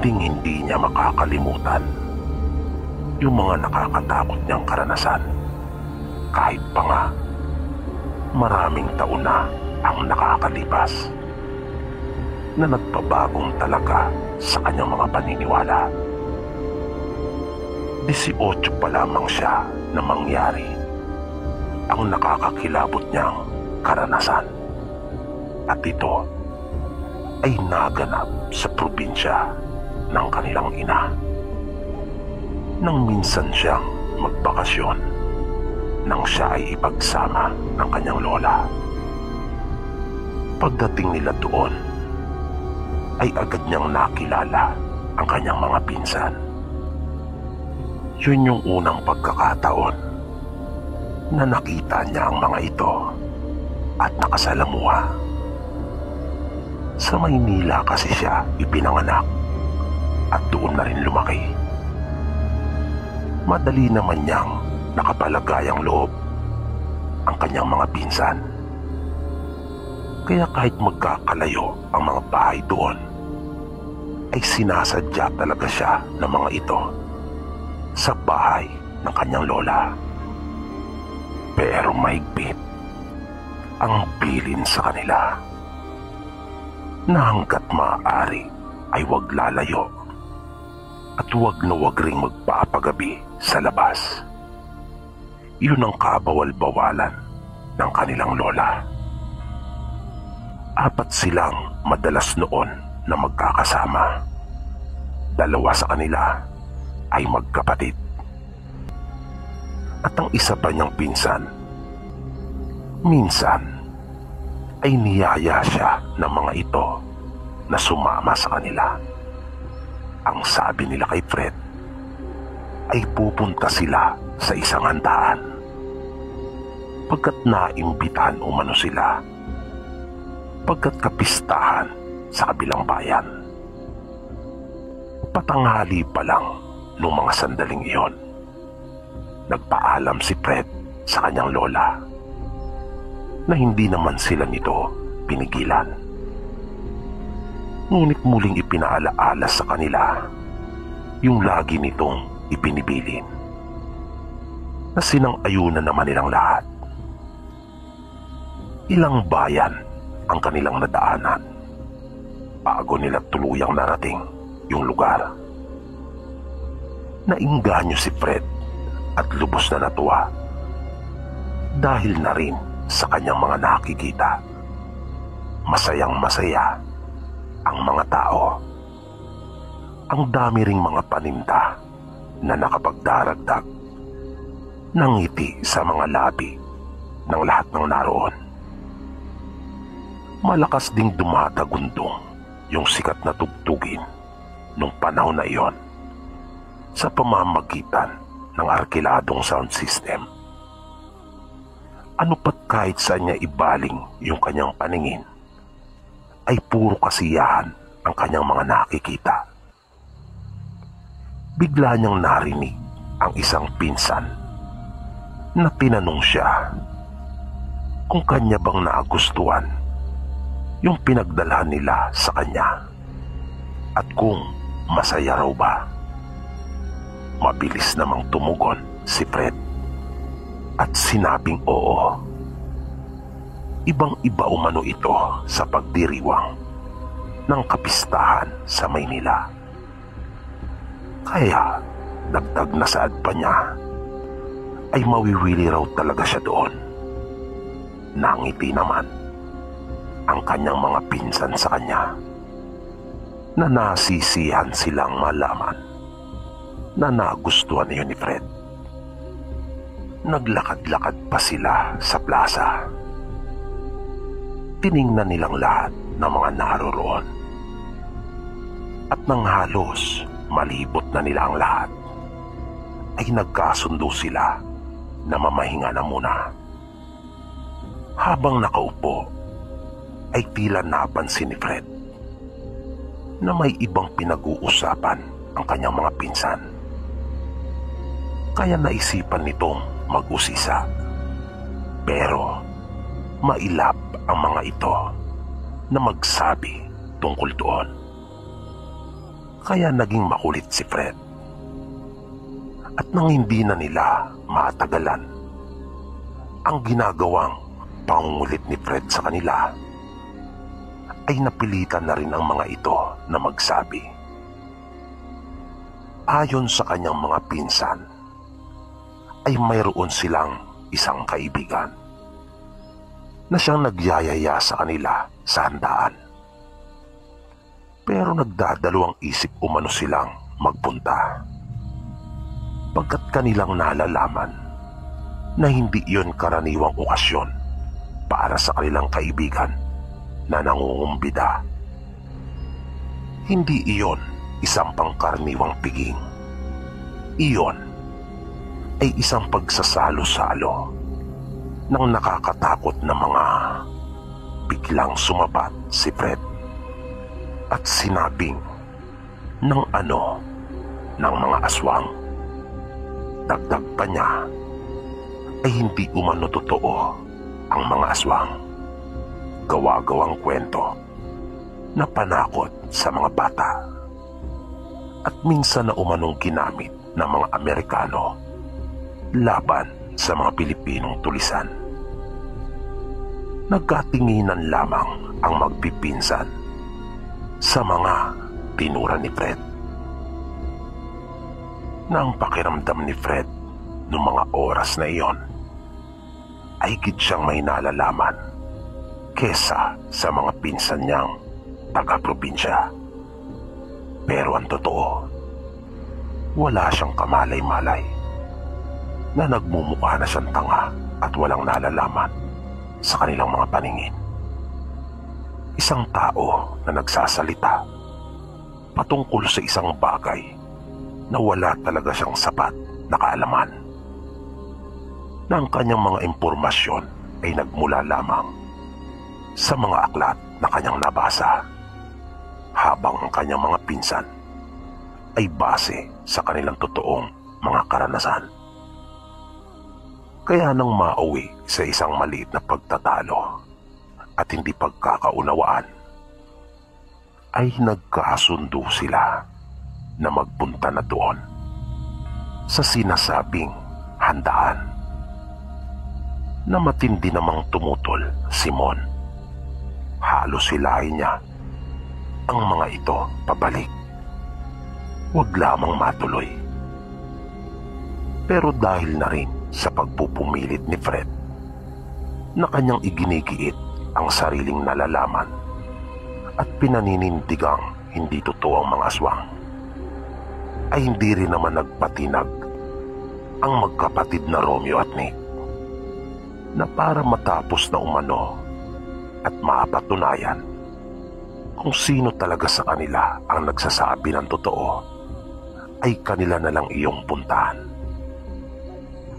hinding-hindi niya makakalimutan yung mga nakakatakot niyang karanasan. Kahit pa nga maraming taon na ang nakakalipas na nagpabagong talaga sa kanyang mga paniniwala. 18 pa lamang siya na mangyari ang nakakakilabot niyang karanasan. At ito ay naganap sa probinsya ng kanilang ina. Nang minsan siyang magbakasyon nang siya ay ipagsama ng kanyang lola. Pagdating nila doon, ay agad niyang nakilala ang kanyang mga pinsan. Yun yung unang pagkakataon na nakita niya ang mga ito at nakasalamuha. Sa Maynila kasi siya ipinanganak at doon na rin lumaki. Madali naman niyang nakapalagayang loob ang kanyang mga pinsan. Kaya kahit magkakalayo ang mga bahay doon, ay sinasadya talaga siya ng mga ito sa bahay ng kanyang lola. Pero mahigpit ang bilin sa kanila na hanggat maaari ay huwag lalayo at huwag na huwag ring magpapagabi sa labas. Yun ang kabawal-bawalan ng kanilang lola. 4 silang madalas noon na magkakasama. 2 sa kanila ay magkapatid. At ang isa pa niyang pinsan, minsan ay niyaya siya ng mga ito na sumama sa kanila. Ang sabi nila kay Fred ay pupunta sila sa isang handaan. Pagkat naimbitahan umano sila, pagkat kapistahan sa kabilang bayan. Patanghali pa lang nung mga sandaling iyon, nagpaalam si Fred sa kanyang lola na hindi naman sila nito pinigilan. Ngunit muling ipinaalaala sa kanila yung lagi nitong ipinibilin na sinang-ayunan naman nilang lahat. Ilang bayan ang kanilang nadaanan bago nila tuluyang narating yung lugar. Nainganyo si Fred at lubos na natuwa dahil na rin sa kanyang mga nakikita. Masayang-masaya ang mga tao. Ang dami ring mga paninda na nakapagdaragdag ng ngiti sa mga labi ng lahat ng naroon. Malakas ding dumatagundong yung sikat na tugtugin nung panahon na iyon sa pamamagitan ng arkiladong sound system. Ano pat kahit saan niya ibaling yung kanyang paningin, ay puro kasiyahan ang kanyang mga nakikita. Bigla niyang narinig ang isang pinsan na tinanong siya kung kanya bang nagustuhan yung pinagdalhan nila sa kanya at kung masaya raw ba. Mabilis namang tumugon si Fred at sinabing oo. Ibang-iba umano ito sa pagdiriwang ng kapistahan sa Maynila. Kaya dagdag na saad pa niya ay mawiwili raw talaga siya doon. Nangiti naman ang kanyang mga pinsan sa kanya na nasisihan silang malaman na nagustuhan niyo ni Fred. Naglakad-lakad pa sila sa plaza. Tiningnan nilang lahat ng mga naroroon at nang halos malibot na nila ang lahat, ay nagkasundo sila na mamahinga na muna. Habang nakaupo, ay tila napansin ni Fred na may ibang pinag-uusapan ang kanyang mga pinsan. Kaya naisipan nitong mag-usisa. Pero mailap ang mga ito na magsabi tungkol doon. Kaya naging makulit si Fred. At nang hindi na nila matagalan ang ginagawang pangungulit ni Fred sa kanila, ay napilitan na rin ang mga ito na magsabi. Ayon sa kanyang mga pinsan, ay mayroon silang isang kaibigan na siyang nagyayaya sa kanila sa handaan. Pero nagdadalawang isip umano silang magpunta, pagkat kanilang nalalaman na hindi iyon karaniwang okasyon para sa kanilang kaibigan na nangungumbida. Hindi iyon isang pangkaraniwang piging. Iyon ay isang pagsasalo-salo ng nakakatakot na mga. Biglang sumabat si Fred at sinabing ng mga aswang. Dagdag pa niya ay hindi umano totoo ang mga aswang. Gawa-gawang kwento na panakot sa mga bata at minsan na umanong ginamit ng mga Amerikano laban sa mga Pilipinong tulisan. Nagkatinginan lamang ang magpipinsan sa mga tinura ni Fred. Na ang pakiramdam ni Fred noong mga oras na iyon ay higit siyang may nalalaman kesa sa mga pinsan niyang taga-probinsya. Pero ang totoo, wala siyang kamalay-malay na nagmumukha na siyang tanga at walang nalalaman sa kanilang mga paningin. Isang tao na nagsasalita patungkol sa isang bagay na wala talaga siyang sapat na kaalaman, na ang kanyang mga impormasyon ay nagmula lamang sa mga aklat na kanyang nabasa, habang ang kanyang mga pinsan ay base sa kanilang totoong mga karanasan. Kaya nang mauwi sa isang maliit na pagtatalo at hindi pagkakaunawaan, ay nagkasundo sila na magpunta na doon sa sinasabing handaan, na matindi namang tumutol si Mon. Halos hilahin niya ang mga ito pabalik. Huwag lamang matuloy. Pero dahil na rin sa pagpupumilit ni Fred na kanyang iginigiit ang sariling nalalaman at pinaninindigang hindi totoo ang mga aswang, ay hindi rin naman nagpatinag ang magkapatid na Romeo at Nick na para matapos na umano at maapatunayan kung sino talaga sa kanila ang nagsasabi ng totoo, ay kanila na lang iyong puntahan.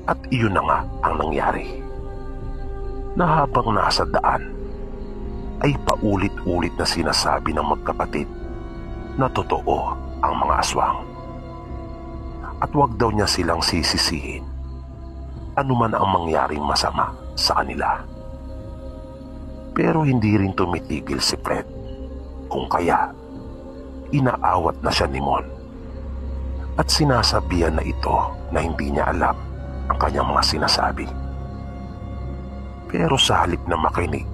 At iyon na nga ang nangyari, na habang nasa daan ay paulit-ulit na sinasabi ng magkapatid na totoo ang mga aswang. At wag daw niya silang sisisihin anuman ang mangyaring masama sa kanila. Pero hindi rin tumitigil si Fred, kung kaya inaawat na siya ni Mon at sinasabihan na ito na hindi niya alam ang kanyang mga sinasabi. Pero sa halip na makinig,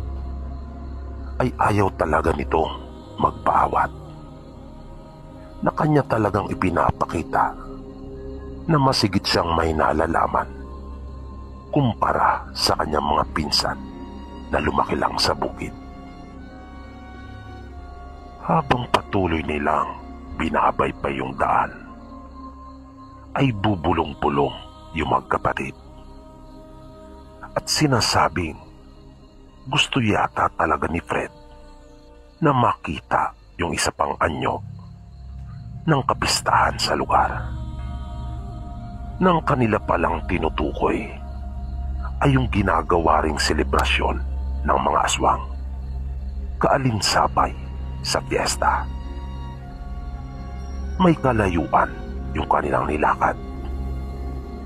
ay ayaw talaga nitong magpaawat, na kanya talagang ipinapakita na masigit siyang may nalalaman kumpara sa kanyang mga pinsan na lumaki lang sa bukid. Habang patuloy nilang binabaybay yung daan, ay bubulong-pulong yung magkapatid at sinasabing gusto yata talaga ni Fred na makita yung isa pang anyo ng kapistahan sa lugar. Nang kanila palang tinutukoy ay yung ginagawa ring selebrasyon ng mga aswang, kaalinsabay sa fiesta. May kalayuan yung kanilang nilakad,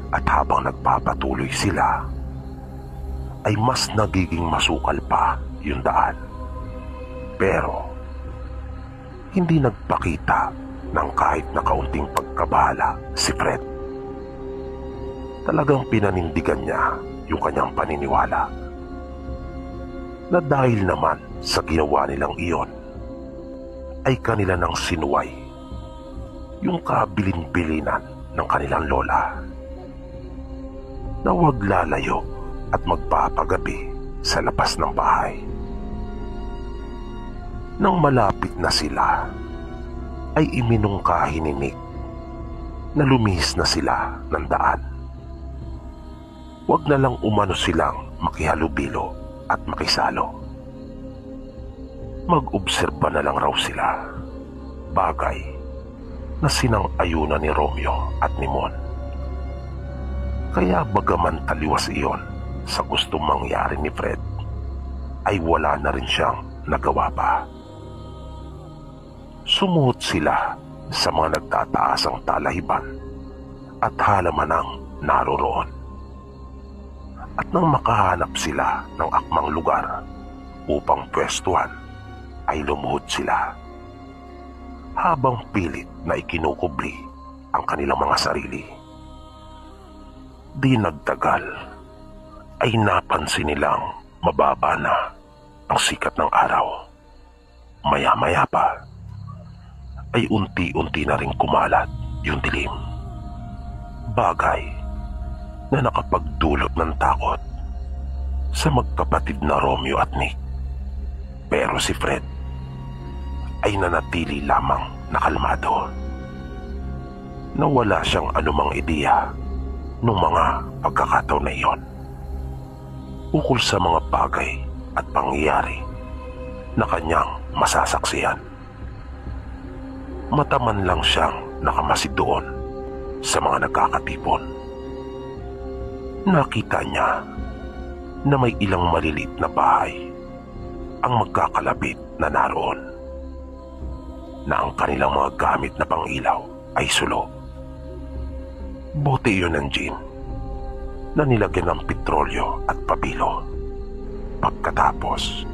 at habang nagpapatuloy sila ay mas nagiging masukal pa yung daan. Pero hindi nagpakita ng kahit na kaunting pagkabahala si Fred. Talagang pinanindigan niya yung kanyang paniniwala na dahil naman sa ginawa nilang iyon ay kanila nang sinuway yung kabilin-bilinan ng kanilang lola na huwag lalayo at magpapagabi sa labas ng bahay. Nang malapit na sila ay iminungkahi ni Nick na lumihis na sila ng daan. Huwag na lang umano silang makihalubilo at makisalo. Mag-obserba na lang raw sila, bagay na sinang-ayunan ni Romeo at ni Mon. Kaya bagaman taliwas iyon sa gustong mangyari ni Fred, ay wala na rin siyang nagawa pa. Sumuot sila sa mga nagtataasang talahiban at halamanang naroroon. At nang makahanap sila ng akmang lugar upang pwestuhan, ay lumuhod sila habang pilit na ikinukubli ang kanilang mga sarili. Di nagtagal ay napansin nilang mababa na ang sikat ng araw. Maya-maya pa ay unti-unti na ring kumalat yung dilim. Bagay na nakapagdulot ng takot sa magkapatid na Romeo at Nick. Pero si Fred ay nanatili lamang nakalmado, na wala siyang anumang ideya nung mga pagkakataon na iyon ukol sa mga bagay at pangyayari na kanyang masasaksihan. Mataman lang siyang nakamasid doon sa mga nagkakatipon. Nakita niya na may ilang maliliit na bahay ang magkakalapit na naroon, na ang kanilang mga gamit na pangilaw ay sulo. Bote iyon ng gin na nilagyan ng petrolyo at pabilo. Pagkatapos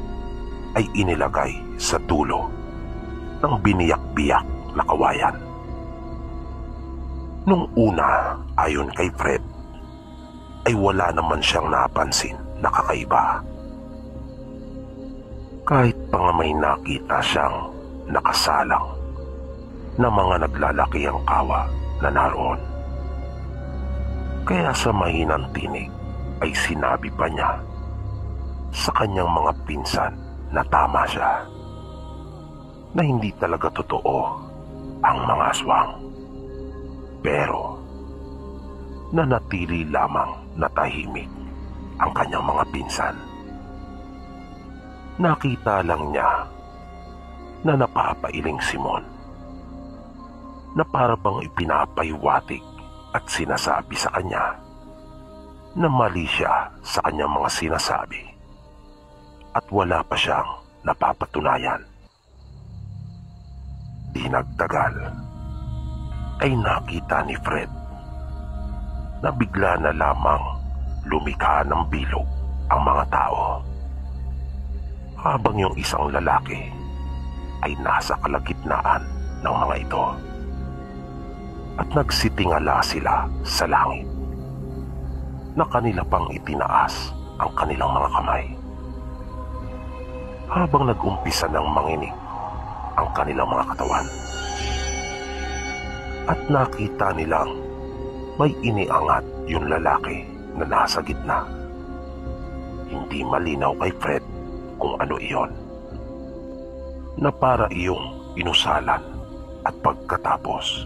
ay inilagay sa dulo ng biniyak-biyak na kawayan. Nung una, ayon kay Fred, ay wala naman siyang napansin na kakaiba. Kahit pa nga may nakita siyang nakasalang na mga naglalakihang kawa na naroon. Kaya sa mahinang tinig ay sinabi pa niya sa kanyang mga pinsan na tama siya, na hindi talaga totoo ang mga aswang. Pero nanatili lamang na tahimik ang kanyang mga pinsan. Nakita lang niya na napapailing si Mon, na para bang ipinapaywatig at sinasabi sa kanya na mali siya sa kanyang mga sinasabi at wala pa siyang napapatunayan. Di nagtagal ay nakita ni Fred na bigla na lamang lumikha ng bilog ang mga tao, habang yung isang lalaki ay nasa kalagitnaan ng mga ito, at nagsitingala sila sa langit na kanila pang itinaas ang kanilang mga kamay, habang nag-umpisa ng manginig ang kanilang mga katawan. At nakita nilang may iniangat yung lalaki na nasa gitna. Hindi malinaw kay Fred kung ano iyon, na para iyong inusalan, at pagkatapos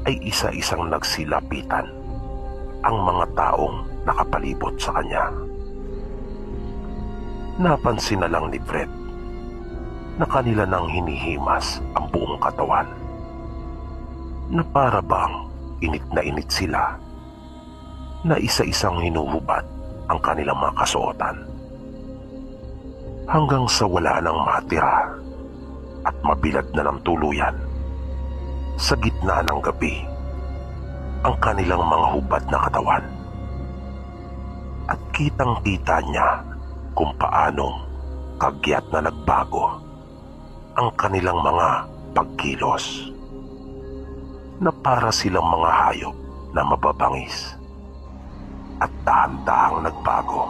ay isa-isang nagsilapitan ang mga taong nakapalibot sa kanya. Napansin na lang ni Fred na kanila nang hinihimas ang buong katawan, na para bang init na init sila, na isa-isang hinuhubad ang kanilang mga kasuotan, hanggang sa wala nang matira at mabilad na ng tuluyan sa gitna ng gabi ang kanilang mga hubad na katawan. At kitang-kita niya kung paanong kagyat na nagbago ang kanilang mga pagkilos. na para silang mga hayop na mababangis at dahan-dahang nagbago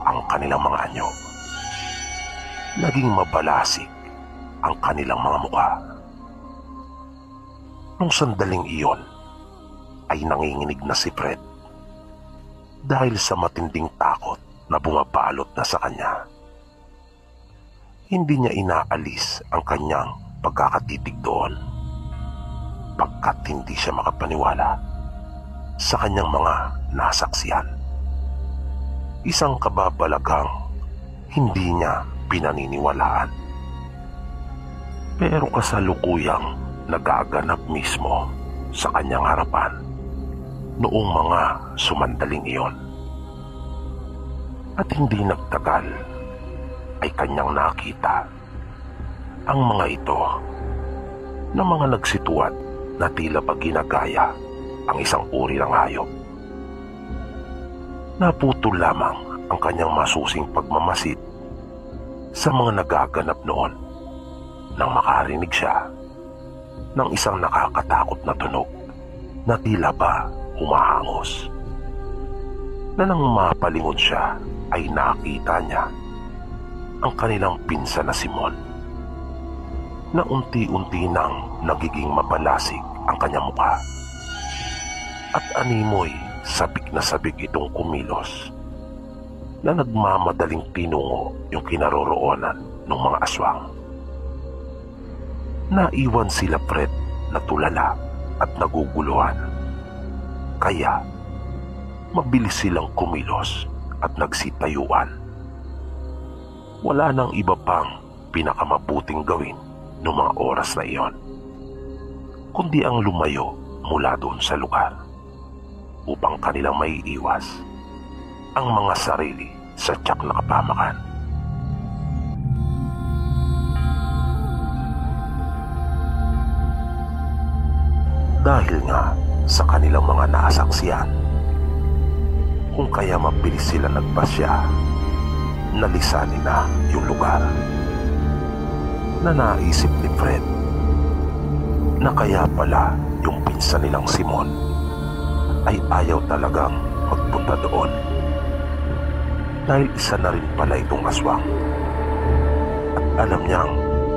ang kanilang mga anyo. Naging mabalasik ang kanilang mga mukha. Nung sandaling iyon ay nanginginig na si Fred dahil sa matinding takot na bumabalot na sa kanya. Hindi niya inaalis ang kanyang pagkakatitig doon pagkat hindi siya makapaniwala sa kanyang mga nasaksihan. Isang kababalaghang hindi niya pinaniniwalaan. Pero kasalukuyang nagaganap mismo sa kanyang harapan noong mga sumandaling iyon. At hindi nagtagal ay kanyang nakita ang mga ito na mga nagsituat na tila ba ginagaya ang isang uri ng hayop. Naputol lamang ang kanyang masusing pagmamasid sa mga nagaganap noon nang makarinig siya ng isang nakakatakot na tunog na tila ba humahangos. Na nang mapalingon siya ay nakita niya ang kanilang pinsan na si Mon, na unti-unti nang nagiging mabalasik ang kanyang mukha. At animoy sabik na sabik itong kumilos na nagmamadaling tinungo yung kinaroroonan ng mga aswang. Naiwan sila Fred na tulala at naguguluhan. Kaya mabilis silang kumilos at nagsitayuan. Wala nang iba pang pinakamabuting gawin noong mga oras na iyon, kundi ang lumayo mula doon sa lugar upang kanilang maiiwas ang mga sarili sa tiyak na kapamakan. Dahil nga sa kanilang mga nasaksiyan, kung kaya mabilis sila nagpasya, nalisanin na yung lugar. Na naisip ni Fred na kaya pala yung pinsan nilang Simon ay ayaw talagang magpunta doon, dahil isa na rin pala itong aswang. At alam niyang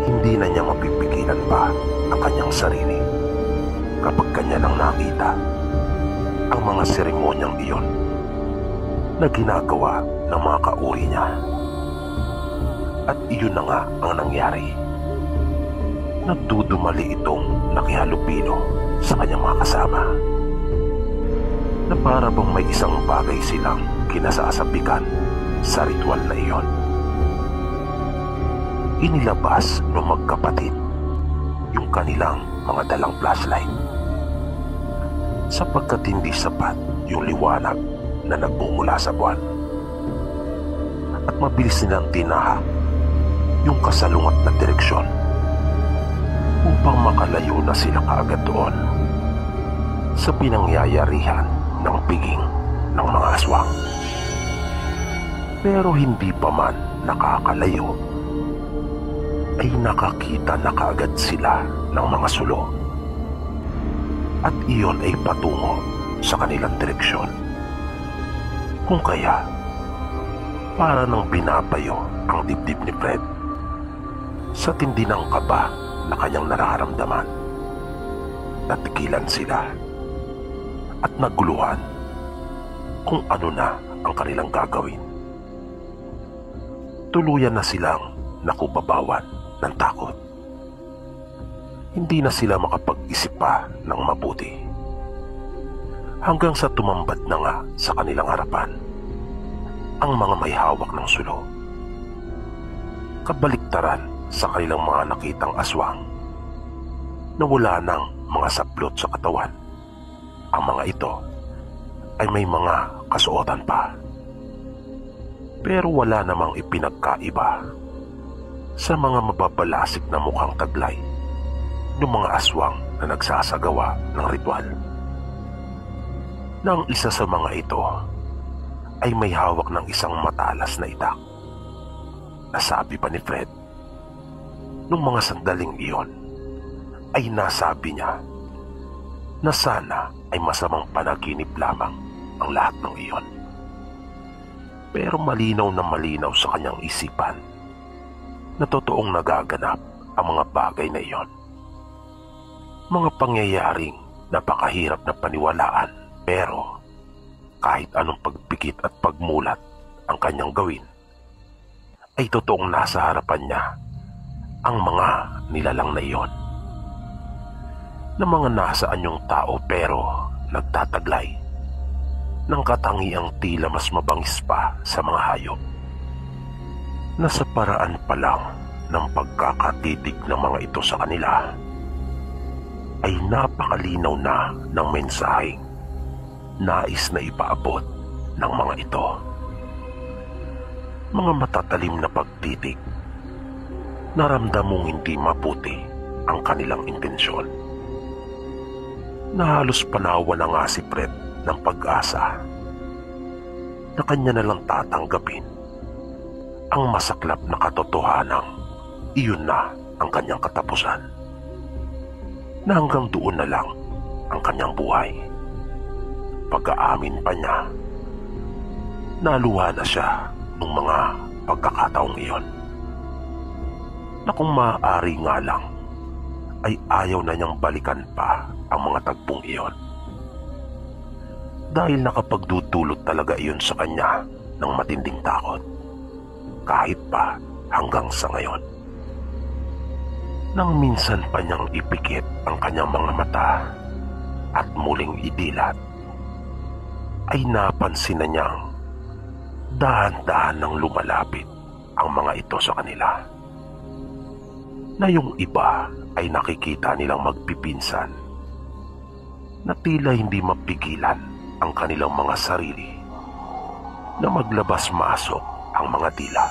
hindi na niya mapipigilan pa ang kanyang sarili kapag kanya nang nakita ang mga seremonyang iyon na ginagawa ng mga kauri niya. At iyon na nga ang nangyari. Nagdudumali itong nakihalubilo sa kanyang mga kasama, na para bang may isang bagay silang kinasasabikan sa ritual na iyon. Inilabas ng magkapatid yung kanilang mga dalang flashlight, sapagkat hindi sapat yung liwanag na nagbumula sa buwan. At mabilis nilang tinahak yung kasalungat na direksyon upang makalayo na sila kaagad doon sa pinangyayarihan ng piging ng mga aswang. Pero hindi pa man nakakalayo ay nakakita na kaagad sila ng mga sulo, at iyon ay patungo sa kanilang direksyon. Kung kaya para nang binabayo ang dibdib ni Fred sa tindi ng kaba na kanyang nararamdaman. Natigilan sila at naguluhan kung ano na ang kanilang gagawin. Tuluyan na silang nakubabawan ng takot. Hindi na sila makapag-isip pa ng mabuti, hanggang sa tumambad na nga sa kanilang harapan ang mga may hawak ng sulo. Kabaliktaran sa kanilang mga nakitang aswang na wala ng mga saplot sa katawan, ang mga ito ay may mga kasuotan pa. Pero wala namang ipinagkaiba sa mga mababalasik na mukhang taglay ng mga aswang na nagsasagawa ng ritual. Na ang isa sa mga ito ay may hawak ng isang matalas na itak. Nasabi pa ni Fred, nung mga sandaling iyon ay nasabi niya na sana ay masamang panaginip lamang ang lahat ng iyon. Pero malinaw na malinaw sa kanyang isipan na totoong nagaganap ang mga bagay na iyon. Mga pangyayaring napakahirap na paniwalaan, pero kahit anong pagpikit at pagmulat ang kanyang gawin, ay totoong nasa harapan niya ang mga nilalang na iyon. Na mga nasa anyong tao pero nagtataglay ng katangiang tila mas mabangis pa sa mga hayop, na sa paraan pa lang ng pagkakatitig ng mga ito sa kanila ay napakalinaw na ng mensaheng nais na ipaabot ng mga ito. Mga matatalim na pagtitig, naramdam mong hindi mabuti ang kanilang intensyon. Na halos panawa na nga si Fred ng pag-asa na kanya na lang tatanggapin ang masaklap na katotohanang iyon na ang kanyang katapusan, na hanggang doon na lang ang kanyang buhay. Pagkaamin pa niya, naluha na siya ng mga pagkakataong iyon, na kung maaari nga lang ay ayaw na niyang balikan pa ang mga tagpong iyon, dahil nakapagdudulot talaga iyon sa kanya ng matinding takot, kahit pa hanggang sa ngayon. Nang minsan pa niyang ipikit ang kanyang mga mata at muling idilat, ay napansin na niyang dahan-dahan nang lumalapit ang mga ito sa kanila, na yung iba ay nakikita nilang magpipinsan, na tila hindi mapigilan ang kanilang mga sarili na maglabas-masok ang mga dila,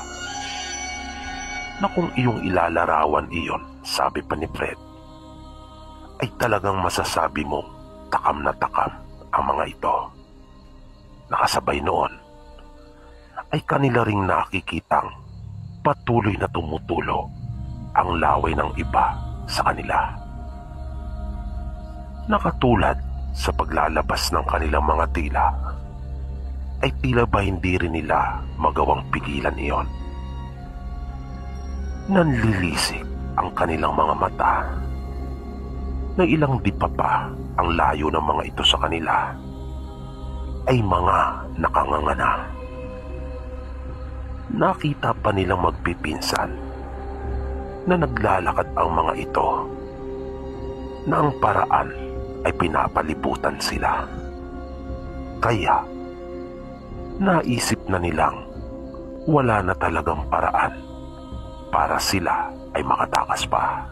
na kung iyong ilalarawan iyon, sabi pa ni Fred, ay talagang masasabi mong takam na takam ang mga ito. Nakasabay noon ay kanila ring nakikitang patuloy na tumutulo ang laway ng iba sa kanila. Nakatulad sa paglalabas ng kanilang mga tila, ay tila ba hindi rin nila magawang pigilan iyon. Nanlilisik ang kanilang mga mata, na ilang dipa pa ang layo ng mga ito sa kanila ay mga nakanganga na. Nakita pa nilang magpipinsan na naglalakad ang mga ito, na ang paraan ay pinapalibutan sila. Kaya naisip na nilang wala na talagang paraan para sila ay makatakas pa.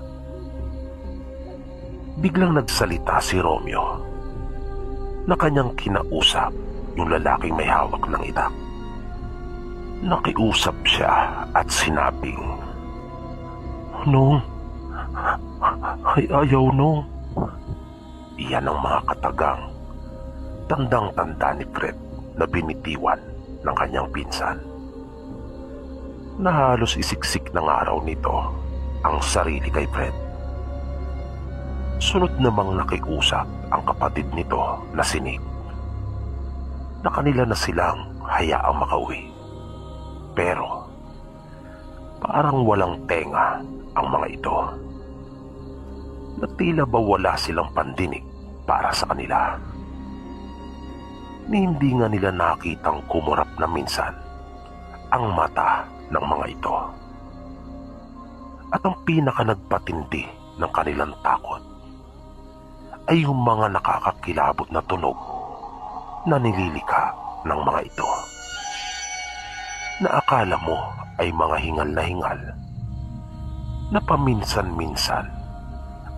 Biglang nagsalita si Romeo, na kanyang kinausap yung lalaking may hawak ng itak. Nakiusap siya at sinabing, "Nung, ay ayaw nung." Iyan ang mga katagang tandang-tanda ni Fred na binitiwan ng kanyang pinsan, na halos isiksik ng araw nito ang sarili kay Fred. Sunod namang nakiusap ang kapatid nito na si Nick, na kanila na silang hayaang makauwi. Pero parang walang tenga ang mga ito, na tila ba wala silang pandinig para sa kanila. Ni hindi nga nila nakitang kumurap na minsan ang mata ng mga ito. At ang pinaka nagpatindi ng kanilang takot ay yung mga nakakakilabot na tunog na nililikha ng mga ito, na akala mo ay mga hingal na hingal, na paminsan-minsan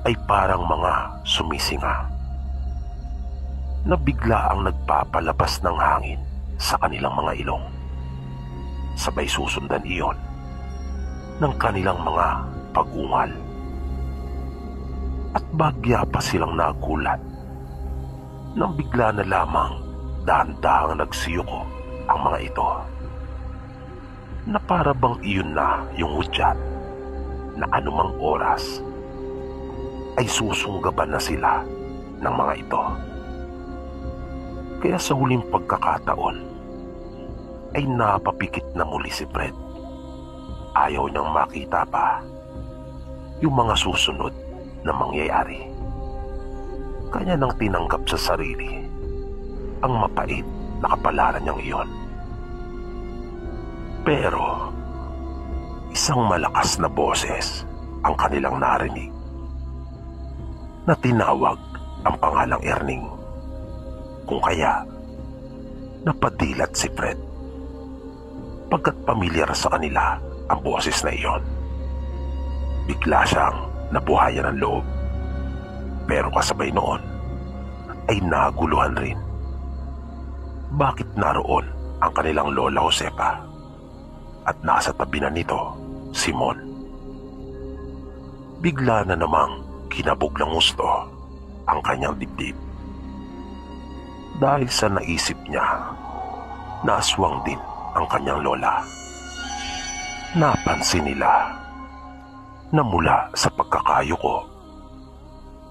ay parang mga sumisinga, na bigla ang nagpapalabas ng hangin sa kanilang mga ilong. Sabay susundan iyon ng kanilang mga pag-ungal. At bagya pa silang nagulat nang bigla na lamang dahan-dahang nagsiyuko ang mga ito, na para bang iyon na yung hudyat na anumang oras ay susunggaban na sila ng mga ito. Kaya sa huling pagkakataon ay napapikit na muli si Fred. Ayaw niyang makita pa yung mga susunod na mangyayari. Kanya nang tinanggap sa sarili ang mapait na kapalaran niyang iyon. Pero isang malakas na boses ang kanilang narinig na tinawag ang pangalang Erning. Kung kaya napadilat si Fred pagkat pamilyar sa kanila ang boses na iyon. Bigla siyang nabuhayan ng loob, pero kasabay noon ay naguluhan rin. Bakit naroon ang kanilang Lola Josefa at nasa tabi na nito si Mon? Bigla na namang kinabog ng gusto ang kanyang dibdib. Dahil sa naisip niya, naaswang din ang kanyang lola. Napansin nila na mula sa pagkakayuko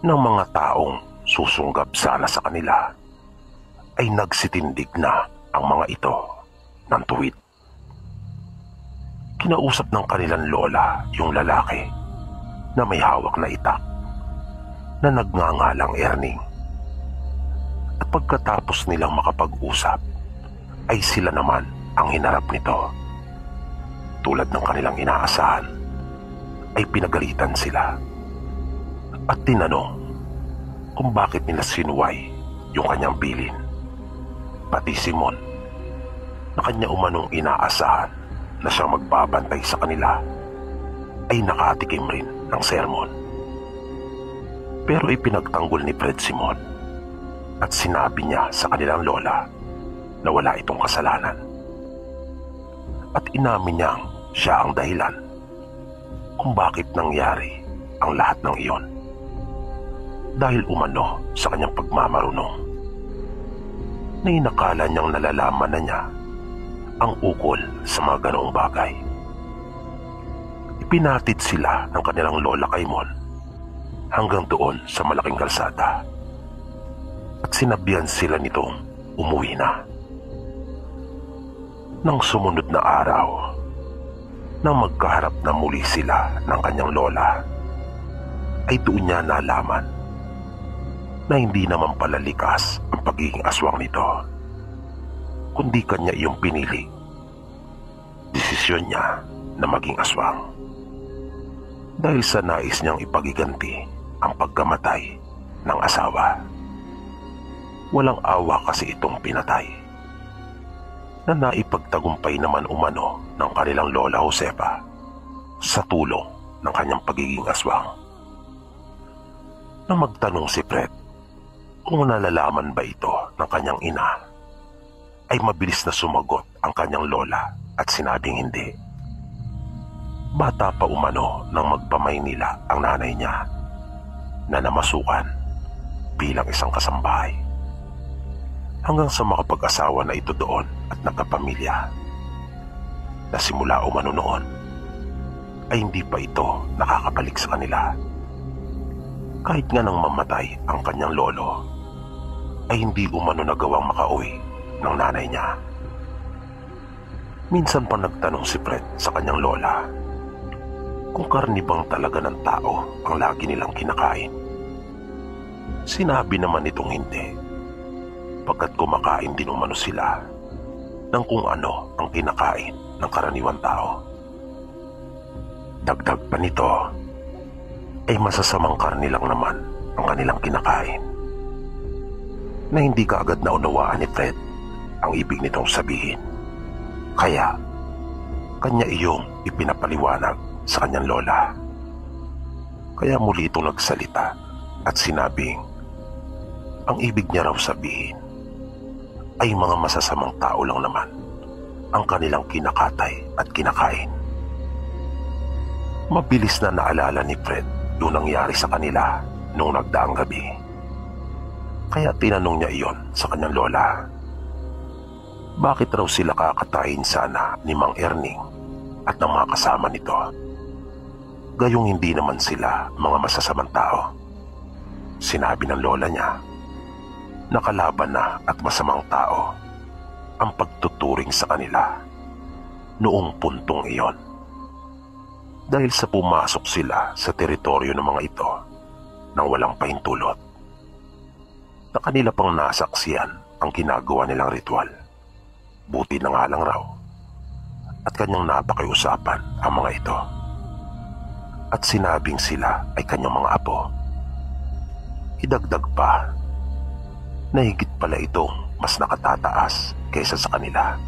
ng mga taong susunggab sana sa kanila ay nagsitindig na ang mga ito ng tuwid. Kinausap ng kanilang lola yung lalaki na may hawak na itak na nagngangalang Erning. At pagkatapos nilang makapag-usap ay sila naman ang hinarap nito. Tulad ng kanilang inaasahan ay pinagalitan sila at tinanong kung bakit nila sinuway yung kanyang bilin. Pati si Mon na kanya umanong inaasahan na siyang magbabantay sa kanila ay nakatikim rin ng sermon. Pero ipinagtanggol ni Fred si Mon at sinabi niya sa kanilang lola na wala itong kasalanan. At inamin niyang siya ang dahilan kung bakit nangyari ang lahat ng iyon. Dahil umano sa kanyang pagmamarunong na inakala niyang nalalaman na niya ang ukol sa mga ganoong bagay. Ipinatid sila ng kanilang lola kay Mon hanggang doon sa malaking kalsada at sinabihan sila nitong umuwi na. Nang sumunod na araw, nang magkaharap na muli sila ng kanyang lola, ay doon niya nalaman na hindi naman pala likas ang pagiging aswang nito, kundi kanya iyong pinili. Desisyon niya na maging aswang dahil sa nais niyang ipagiganti ang pagkamatay ng asawa. Walang awa kasi itong pinatay na naipagtagumpay naman umano ng kanilang Lola Josefa sa tulong ng kanyang pagiging aswang. Nang magtanong si Fred kung nalalaman ba ito ng kanyang ina, ay mabilis na sumagot ang kanyang lola at sinabing hindi. Bata pa umano nang magpamaynila ang nanay niya na namasukan bilang isang kasambahay, hanggang sa makapag-asawa na ito doon at nagkapamilya, na simula umano noon ay hindi pa ito nakakabalik sa kanila. Kahit nga nang mamatay ang kanyang lolo, ay hindi umano nagawang makauwi ng nanay niya. Minsan pa nagtanong si Fred sa kanyang lola kung karni bang talaga ng tao ang lagi nilang kinakain. Sinabi naman itong hindi, pagkat kumakain din umano sila ng kung ano ang kinakain ng karaniwang tao. Dagdag pa nito, ay masasamang karni lang naman ang kanilang kinakain, na hindi kaagad naunawaan ni Fred ang ibig nitong sabihin. Kaya kanya iyong ipinapaliwanag sa kanyang lola. Kaya muli itong nagsalita at sinabing ang ibig niya raw sabihin ay mga masasamang tao lang naman ang kanilang kinakatay at kinakain. Mabilis na naalala ni Fred yung nangyari sa kanila noong nagdaang gabi. Kaya tinanong niya iyon sa kanyang lola. Bakit raw sila kakatayin sana ni Mang Erning at ng mga kasama nito? Gayong hindi naman sila mga masasamang tao. sinabi ng lola niya na kalaban na at masamang tao ang pagtuturing sa kanila noong puntong iyon. Dahil sa pumasok sila sa teritoryo ng mga ito nang walang pahintulot, na kanila pang nasaksiyan ang ginagawa nilang ritual. Buti na nga lang raw at kanyang napakiusapan ang mga ito at sinabing sila ay kanyang mga apo. Idagdag pa na higit pala itong mas nakatataas kaysa sa kanila,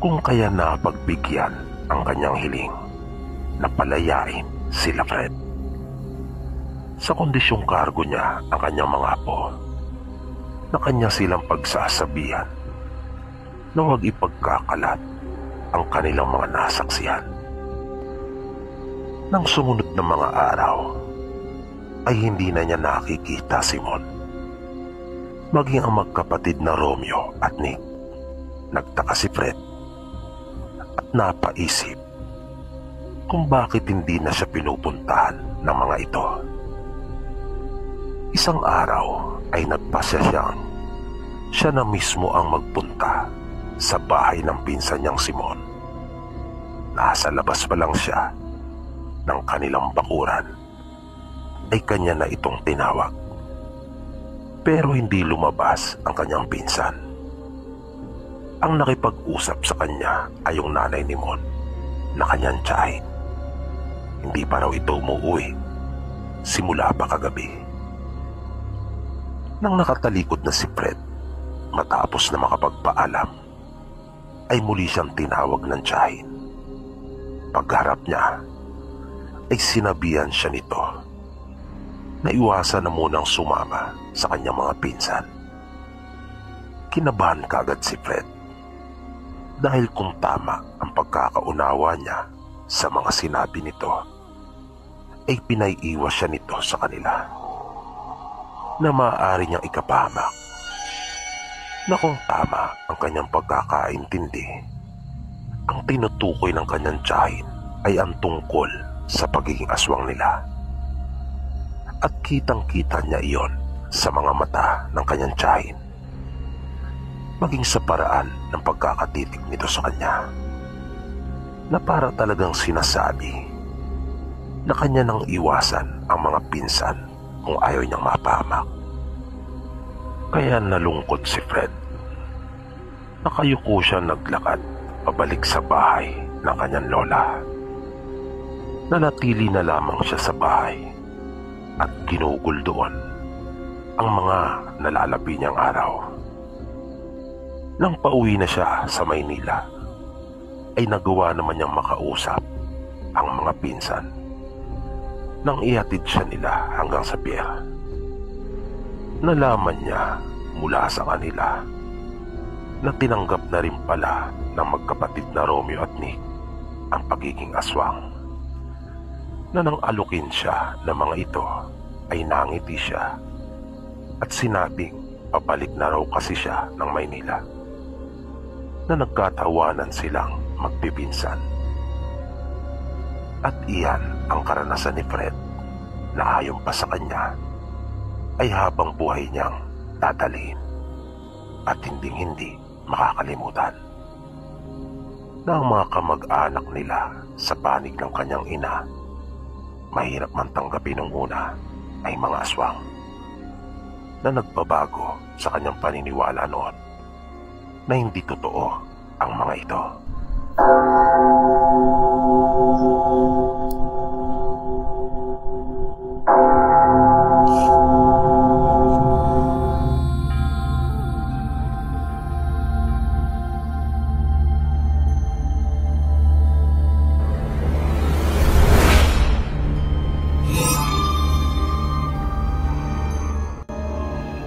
kung kaya napagbigyan ang kanyang hiling na palayain sila Fred. Sa kondisyong kargo niya ang kanyang mga apo, na kanya silang pagsasabihan na huwag ipagkakalat ang kanilang mga nasaksihan. Nang sumunod na mga araw, ay hindi na niya nakikita si Mon. Maging ang magkapatid na Romeo at Nick. Nagtaka si Fred at napaisip kung bakit hindi na siya pinupuntahan ng mga ito. Isang araw ay nagpasya siya na mismo ang magpunta sa bahay ng pinsan niyang si Mon. Nasa labas pa lang siya ng kanilang bakuran ay kanya na itong tinawag. Pero hindi lumabas ang kanyang pinsan. Ang nakipag-usap sa kanya ay yung nanay ni Mon na kanyang tiyahin. Hindi pa raw ito umuwi simula pa kagabi. Nang nakatalikod na si Fred matapos na makapagpaalam, ay muli siyang tinawag ng tiyahin. Pagharap niya ay sinabihan siya nito na iwasan na munang sumama sa kanyang mga pinsan. Kinabahan kaagad si Fred dahil kung tama ang pagkakaunawa niya sa mga sinabi nito, ay pinaiiwas siya nito sa kanila na maaari niyang ikapahamak, na kung tama ang kanyang pagkakaintindi, ang tinutukoy ng kanyang tiyahin ay ang tungkol sa pagiging aswang nila. At kitang-kita niya iyon sa mga mata ng kanyang tiyahin, maging sa paraan ng pagkakatitig nito sa kanya, na para talagang sinasabi na kanya nang iwasan ang mga pinsan kung ayaw niyang mapahamak. Kaya nalungkot si Fred. Nakayuko siya naglakad pabalik sa bahay ng kanyang lola. Nanatili na lamang siya sa bahay at ginugol doon ang mga nalalabi niyang araw. Nang pauwi na siya sa Maynila, ay nagawa naman niyang makausap ang mga pinsan nang ihatid siya nila hanggang sa pier. Nalaman niya mula sa kanila na tinanggap na rin pala ng magkapatid na Romeo at Nick ang pagiging aswang, na nang alukin siya ng mga ito ay nangiti siya at sinabing pabalik na raw kasi siya ng Maynila, na nagkatawanan silang magpipinsan. At iyan ang karanasan ni Fred na ayon pa sa kanya ay habang buhay niyang dadalhin at hindi makakalimutan, na ang mga kamag-anak nila sa panig ng kanyang ina, mahirap man tanggapin nung una, ay mga aswang, na nagbabago sa kanyang paniniwala noon na hindi totoo ang mga ito.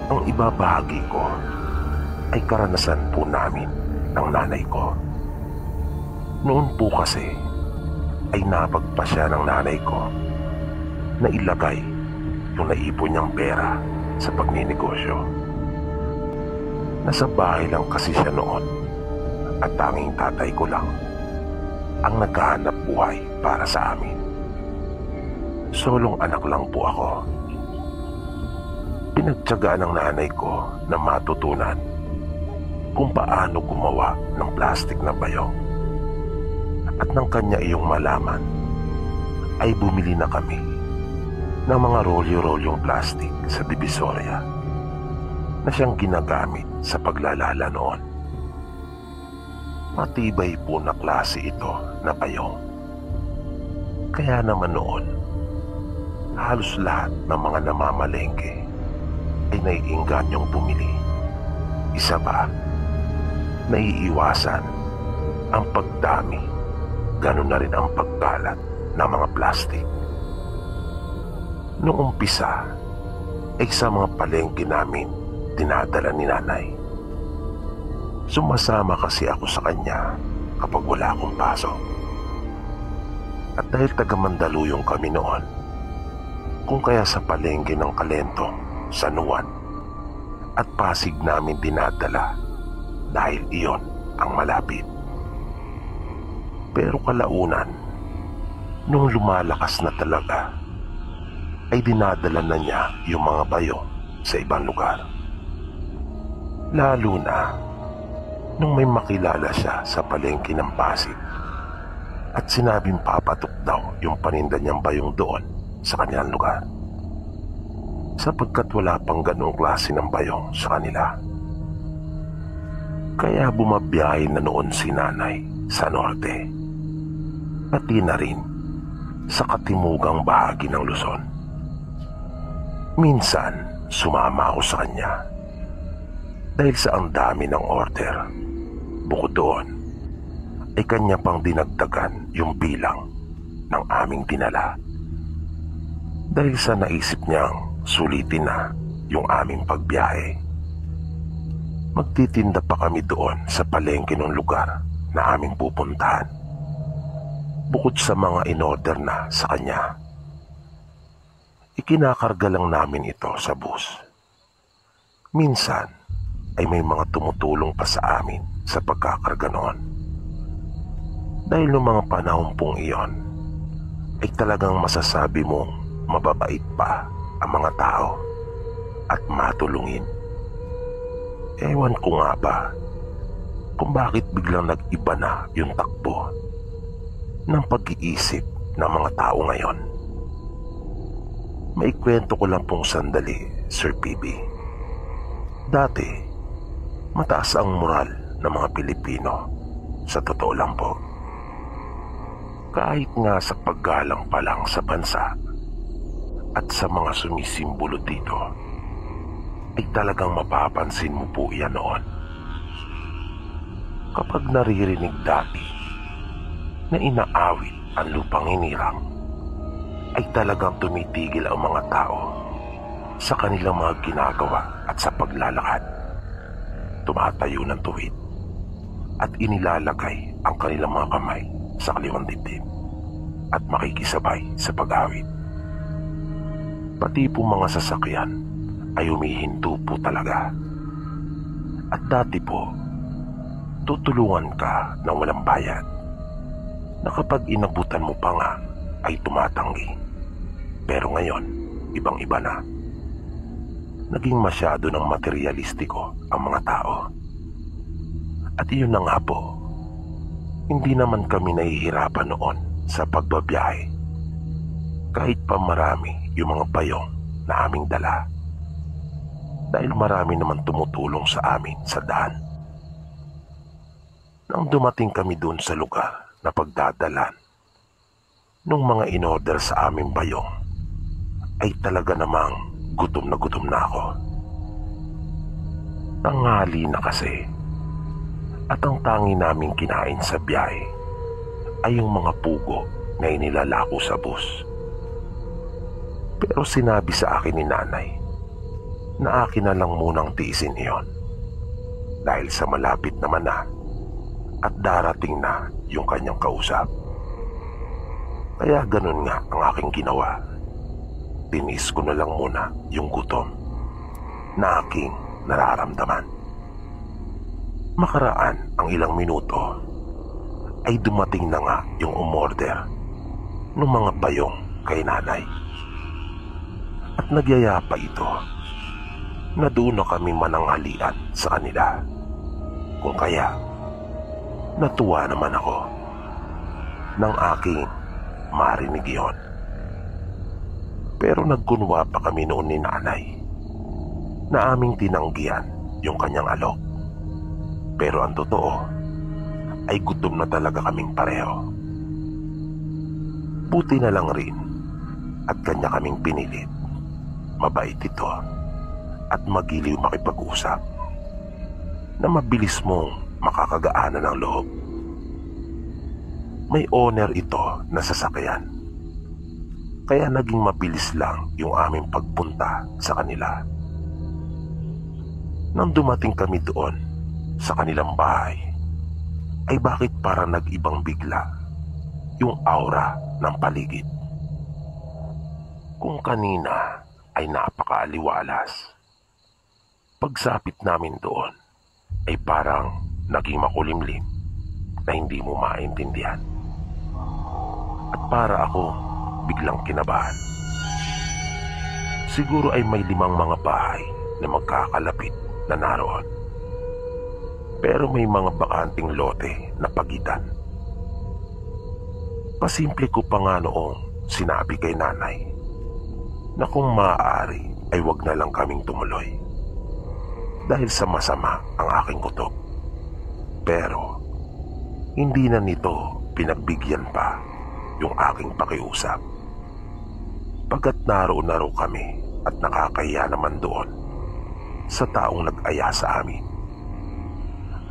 Ang ibabahagi ko ay karanasan po namin ng nanay ko. Noon po kasi ay napagpasya ng nanay ko na ilagay yung naipon niyang pera sa pagninegosyo. Nasa bahay lang kasi siya noon at tanging tatay ko lang ang naghahanap buhay para sa amin. Solong anak lang po ako. Pinagtiyagaan ng nanay ko na matutunan kung paano gumawa ng plastic na bayong. At nang kanya iyong malaman, ay bumili na kami ng mga rolyo-rolyong plastic sa Divisoria na siyang ginagamit sa paglalala noon. Matibay po na klase ito na bayong. Kaya naman noon, halos lahat ng mga namamalengke ay naiingganyong bumili. Isa pa, naiiwasan ang pagdami, ganoon na rin ang pagkalat ng mga plastic. Noong umpisa, ay sa mga palengke namin dinadala ni nanay. Sumasama kasi ako sa kanya kapag wala akong pasok. At dahil taga-Mandaluyong kami noon, kung kaya sa palengke ng Kalentong, San Juan at Pasig namin dinadala dahil iyon ang malapit. Pero kalaunan, nung lumalakas na talaga, ay dinadala na niya yung mga bayong sa ibang lugar. Lalo na nung may makilala siya sa palengke ng Pasig at sinabing papatok daw yung paninda niyang bayong doon sa kanilang lugar, sapagkat wala pang ganoong klase ng bayong sa kanila. Kaya bumabiyahe na noon si nanay sa norte, pati na rin sa katimugang bahagi ng Luzon. Minsan sumama ako sa kanya dahil sa ang dami ng order. Bukod doon ay kanya pang dinagdagan yung bilang ng aming dinala dahil sa naisip niyang sulitin na yung aming pagbiyahe. Magtitinda pa kami doon sa palengke ng lugar na aming pupuntahan, bukod sa mga in-order na sa kanya. Ikinakarga lang namin ito sa bus. Minsan ay may mga tumutulong pa sa amin sa pagkakarga noon. Dahil noong mga panahon pong iyon, ay talagang masasabi mong mababait pa ang mga tao at matulungin. Ewan ko nga ba kung bakit biglang nag-iba na yung takbo ng pag-iisip ng mga tao ngayon. Maikwento ko lang pong sandali, Sir PB. Dati, mataas ang moral ng mga Pilipino, sa totoo lang po. Kahit nga sa paggalang pa lang sa bansa at sa mga sumisimbolo dito, ay talagang mapapansin mo po yan noon. Kapag naririnig dati na inaawit ang lupang hinirang, ay talagang tumitigil ang mga tao sa kanilang mga ginagawa at sa paglalakad. Tumatayo ng tuwid at inilalagay ang kanilang mga kamay sa kaliwang dibdib at makikisabay sa pag-awit. Pati po mga sasakyan ay humihinto po talaga. At dati po, tutulungan ka ng walang bayad, na kapag inabutan mo pa nga ay tumatanggi. Pero ngayon, ibang-iba na. Naging masyado ng materialistiko ang mga tao. At iyon na nga po, hindi naman kami nahihirapan noon sa pagbabiyahe. Kahit pa marami yung mga bayong na aming dala. Dahil marami naman tumutulong sa amin sa daan. Nang dumating kami doon sa lugar na pagdadalan, nung mga in-order sa aming bayong, ay talaga namang gutom na ako. Tanghali na kasi, at ang tangi naming kinain sa biyahe ay yung mga pugo na inilalako sa bus. Pero sinabi sa akin ni nanay na akin na lang munang tiisin iyon dahil sa malapit naman na at darating na yung kanyang kausap. Kaya ganun nga ang aking ginawa. Tinis ko na lang muna yung gutom na aking nararamdaman. Makaraan ang ilang minuto ay dumating na nga yung umorder ng mga bayong kay nanay. At nagyaya pa ito na doon na kami mananghalian sa kanila. Kung kaya, natuwa naman ako nang aking marinig yon. Pero nagkunwa pa kami noon ni nanay na aming tinanggihan yung kanyang alok. Pero ang totoo ay gutom na talaga kaming pareho. Buti na lang rin at kanya kaming pinilit. Mabait ito at magiliw makipag-usap na mabilis mong makakagaanan ng loob. May owner ito na sasakyan, kaya naging mabilis lang yung aming pagpunta sa kanila. Nang dumating kami doon sa kanilang bahay, ay bakit parang nag-ibang bigla yung aura ng paligid. Kung kanina ay napakaaliwalas, pagsapit namin doon ay parang naging makulimlim na hindi mo maintindihan. At para ako biglang kinabahan. Siguro ay may 5 mga bahay na magkakalapit na naroon. Pero may mga bakanting lote na pagitan. Pasimple ko pa nga noong sinabi kay nanay na kung maaari ay wag na lang kaming tumuloy dahil sa masama ang aking kutob. Pero hindi na nito pinagbigyan pa yung aking pakiusap. Pagkat naroon na raw kami at nakakahiya naman doon sa taong nag-aya sa amin.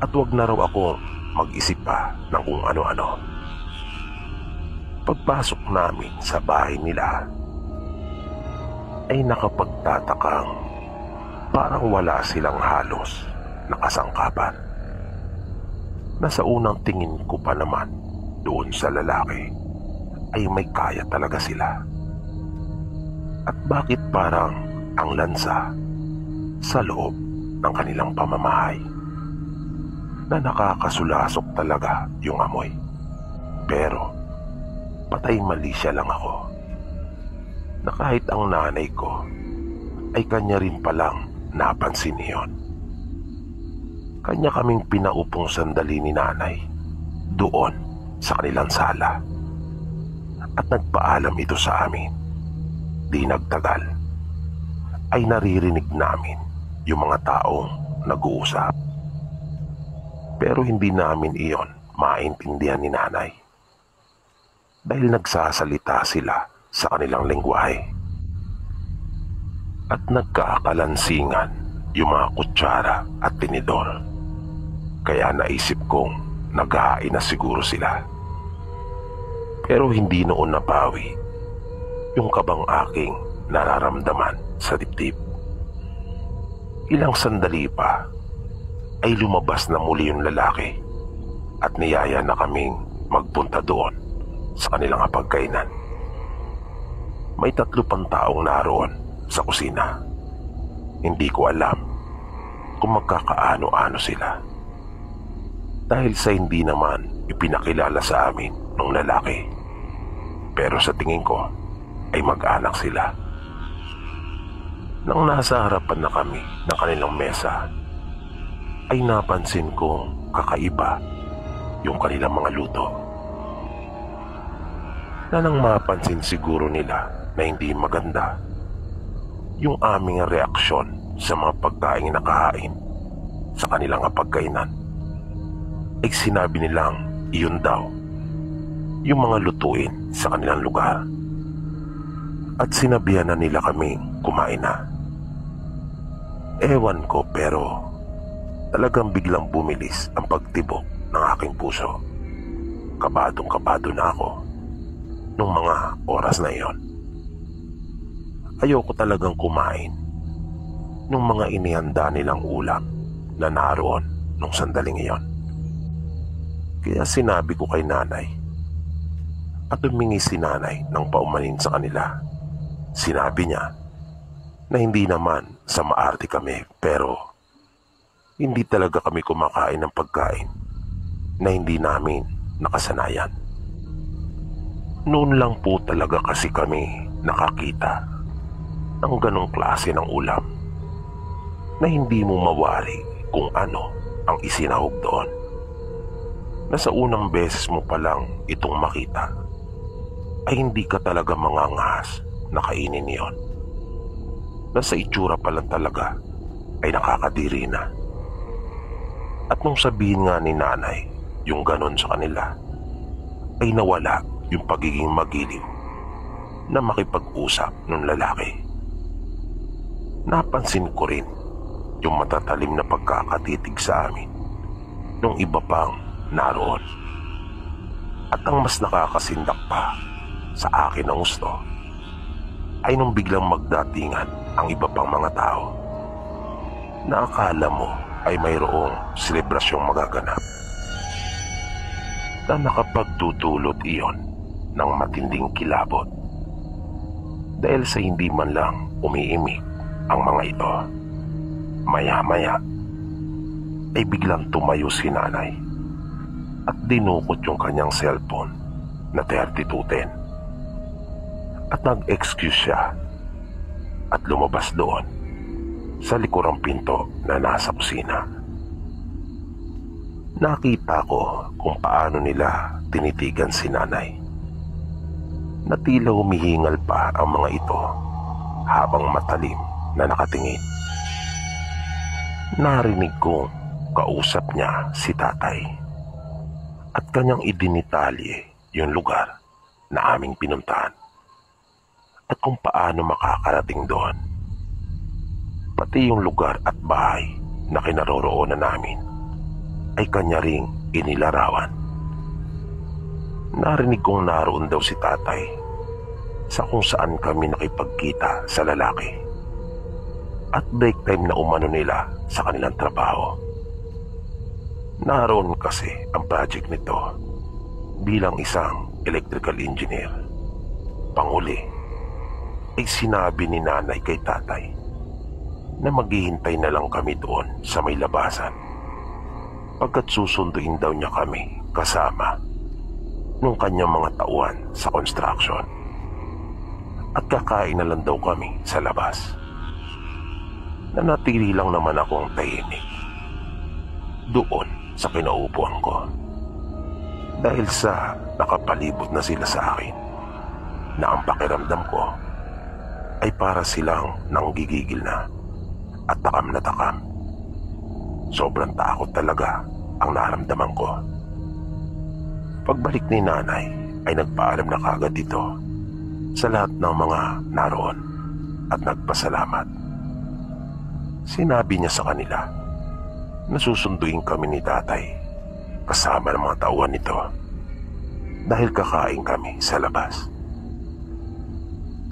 At wag na raw ako mag-isip pa ng kung ano-ano. Pagpasok namin sa bahay nila ay nakapagtatakang parang wala silang halos nakasangkapan. Nasa unang tingin ko pa naman doon sa lalaki ay may kaya talaga sila. At bakit parang ang lansa sa loob ng kanilang pamamahay na nakakasulasok talaga yung amoy. Pero patay mali siya lang ako na kahit ang nanay ko ay kanya rin palang napansin iyon. Kanya kaming pinaupong sandali ni nanay doon sa kanilang sala at nagpaalam ito sa amin. Di nagtagal ay naririnig namin yung mga taong nag-uusap. Pero hindi namin iyon maintindihan ni nanay dahil nagsasalita sila sa kanilang lengguwahe. At nagkakalansingan yung mga kutsara at tinidor. Kaya naisip kong naghahain na siguro sila. Pero hindi noon napawi yung kabang aking nararamdaman sa dibdib. Ilang sandali pa ay lumabas na muli yung lalaki at niyaya na kaming magpunta doon sa kanilang hapagkainan. May 3 pang taong naroon sa kusina. Hindi ko alam kung magkakaano-ano sila dahil sa hindi naman ipinakilala sa amin ng lalaki. Pero sa tingin ko ay mag-anak sila. Nang nasa harapan na kami ng kanilang mesa ay napansin kong kakaiba yung kanilang mga luto. Na nang mapansin siguro nila na hindi maganda yung aming reaksyon sa mga pagkain nakahain sa kanilang hapagkainan, ay sinabi nilang iyon daw yung mga lutuin sa kanilang lugar. At sinabihan na nila kaming kumain na. Ewan ko pero talagang biglang bumilis ang pagtibok ng aking puso. Kabadong-kabado na ako nung mga oras na iyon. Ayoko talagang kumain nung mga inihanda nilang ulam na naroon nung sandaling iyon. Kaya sinabi ko kay nanay at humingi si nanay ng paumanin sa kanila. Sinabi niya na hindi naman sa maarte kami pero hindi talaga kami kumakain ng pagkain na hindi namin nakasanayan. Noon lang po talaga kasi kami nakakita ng ganong klase ng ulam. na hindi mo mawari kung ano ang isinahog doon. Na sa unang beses mo palang itong makita ay hindi ka talaga mangangahas na kainin yon. Na sa itsura pa lang talaga ay nakakadiri na. At nung sabihin nga ni nanay yung ganon sa kanila, ay nawala yung pagiging magiliw na makipag-usap ng lalaki. Napansin ko rin yung matatalim na pagkakatitig sa amin nung iba pang naroon. At ang mas nakakasindak pa sa akin ng gusto ay nung biglang magdatingan ang iba pang mga tao na akala mo ay mayroong selebrasyong magaganap, na nakapagdudulot iyon ng matinding kilabot dahil sa hindi man lang umiimik ang mga ito. Maya-maya ay biglang tumayo si nanay at dinukot yung kanyang cellphone na 3210 at nag-excuse siya at lumabas doon sa likurang pinto na nasa kusina. Nakita ko kung paano nila tinitigan si nanay, na tila humihingal pa ang mga ito habang matalim na nakatingin. Narinig kong kausap niya si tatay at kanyang idinitalye yung lugar na aming pinuntahan at kung paano makakarating doon. Pati yung lugar at bahay na kinaroroonan namin ay kanya ring inilarawan. Narinig kong naroon daw si tatay sa kung saan kami nakipagkita sa lalaki at break time na umano nila sa kanilang trabaho. Naroon kasi ang project nito bilang isang electrical engineer. Panghuli ay sinabi ni nanay kay tatay na maghihintay na lang kami doon sa may labasan pagkat susunduin daw niya kami kasama nung kanyang mga tauhan sa construction at kakain na lang daw kami sa labas. Nanatili lang naman akong tahimik doon sa kinaupuan ko dahil sa nakapalibot na sila sa akin na ang pakiramdam ko ay para silang nanggigigil na at takam na takam. Sobrang takot talaga ang naramdaman ko. Pagbalik ni nanay ay nagpaalam na kagad ito sa lahat ng mga naroon at nagpasalamat. Sinabi niya sa kanila na susunduin kami ni tatay kasama ng mga tauhan nito dahil kakain kami sa labas.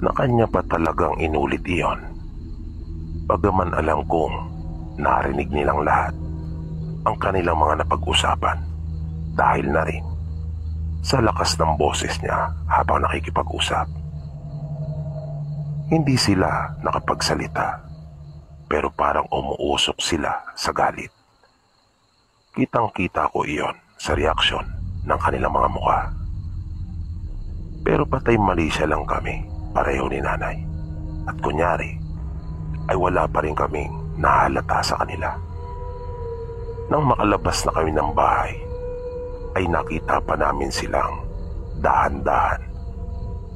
Na kanya pa talagang inulit iyon, bagaman alam kong narinig nilang lahat ang kanilang mga napag-usapan dahil na rin sa lakas ng boses niya habang nakikipag-usap. Hindi sila nakapagsalita pero parang umuusok sila sa galit. Kitang-kita ko iyon sa reaksyon ng kanilang mga mukha. Pero patay mali siya lang kami, pareho ni nanay. At kunyari, ay wala pa rin kaming nahalata sa kanila. Nang makalabas na kami ng bahay, ay nakita pa namin silang dahan-dahan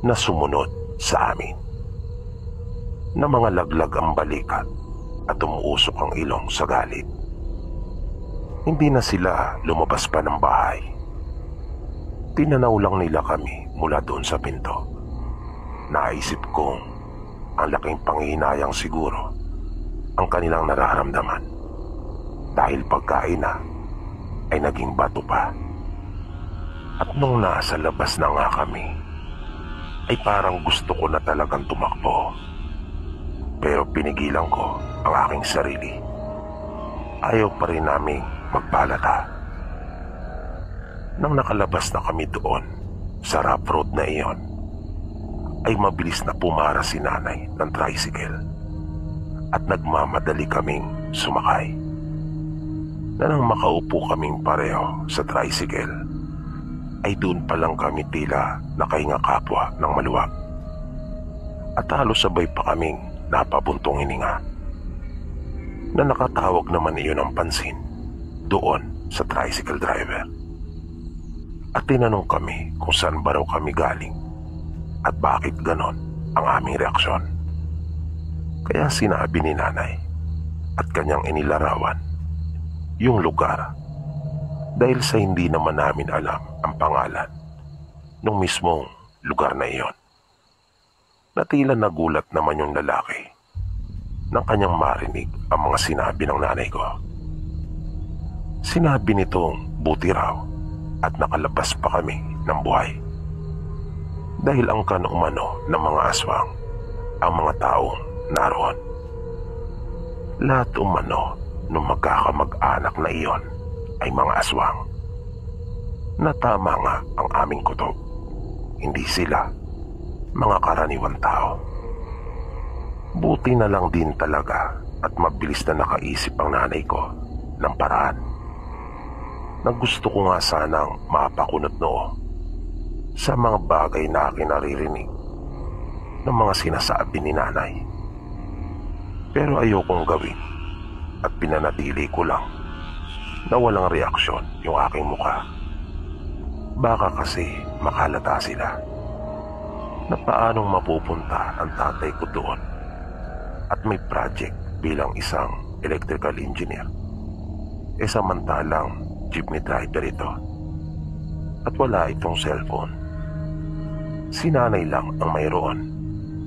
na sumunod sa amin. Na mga laglag ang balikat at umuusok ang ilong sa galit. Hindi na sila lumabas pa ng bahay. Tinanaw lang nila kami mula doon sa pinto. Naisip kong ang laking panghihinayang siguro ang kanilang nararamdaman dahil pagkain na ay naging bato pa. At nung nasa labas na nga kami ay parang gusto ko na talagang tumakbo, pero pinigilan ko ang aking sarili. Ayaw pa rin naming magpalata. Nang nakalabas na kami doon sa rough road na iyon, ay mabilis na pumara si nanay ng tricycle at nagmamadali kaming sumakay. Na nang makaupo kaming pareho sa tricycle, ay doon pa lang kami tila nakahinga kapwa ng maluwag. At halos sabay pa kaming napabuntong hininga. na nakatawag naman iyon ng pansin doon sa tricycle driver. At tinanong kami kung saan ba raw kami galing at bakit ganon ang aming reaksyon. Kaya sinabi ni nanay at kanyang inilarawan yung lugar dahil sa hindi naman namin alam ang pangalan ng mismong lugar na iyon. Natila nagulat naman yung lalaki nang kanyang marinig ang mga sinabi ng nanay ko. Sinabi nitong buti raw at nakalabas pa kami ng buhay. Dahil ang kanumano ng mga aswang ang mga taong naroon. Lahat umano ng magkakamag-anak na iyon ay mga aswang. Natama nga ang aming kutob. Hindi sila mga karaniwang tao. Buti na lang din talaga at mabilis na nakaisip ang nanay ko ng paraan na gusto ko nga sanang mapakunot noo sa mga bagay na aking naririnig ng mga sinasabi ni nanay. Pero ayokong gawin at pinanatili ko lang na walang reaksyon yung aking mukha. Baka kasi makalata sila na paanong mapupunta ang tatay ko doon at may project bilang isang electrical engineer. Samantalang jeepney driver ito at wala itong cellphone. Si nanay lang ang mayroon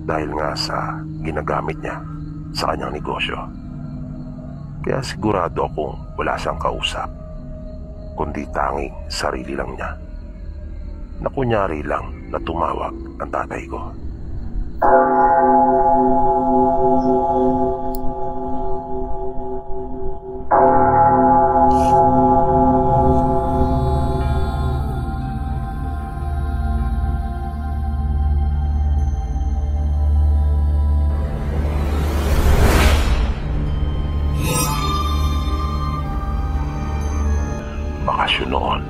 dahil nga sa ginagamit niya sa kanyang negosyo. Kaya sigurado akong wala siyang kausap kundi tanging sarili lang niya na kunyari lang na tumawag ang tatay ko. Bakasyon noon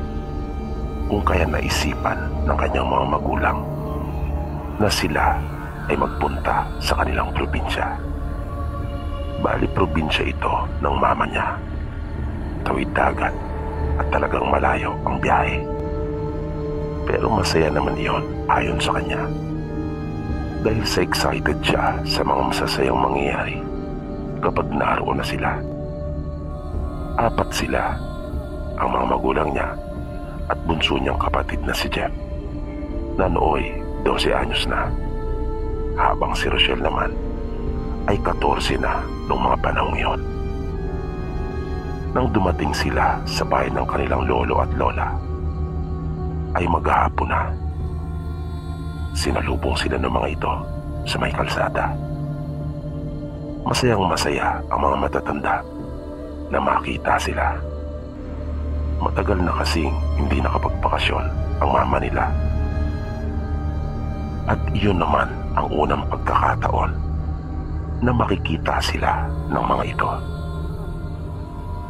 kung kaya naisipan ng kanyang mga magulang na sila ay magpunta sa kanilang probinsya. Bali probinsya ito ng mama niya. Tawid dagat at talagang malayo ang biyahe. Pero masaya naman iyon ayon sa kanya. Dahil sa excited siya sa mga masasayang mangyayari kapag naroon na sila. 4 sila, ang mga magulang niya at bunso niyang kapatid na si Jeff na nooy 12 anyos na, habang si Rochelle naman ay 14 na noong mga panahong iyon. Nang dumating sila sa bahay ng kanilang lolo at lola ay maghahapon na. Sinalubong sila ng mga ito sa may kalsada. Masayang masaya ang mga matatanda na makita sila. Matagal na kasing hindi nakapagpakasyon ang mama nila. At iyon naman ang unang pagkakataon na makikita sila ng mga ito.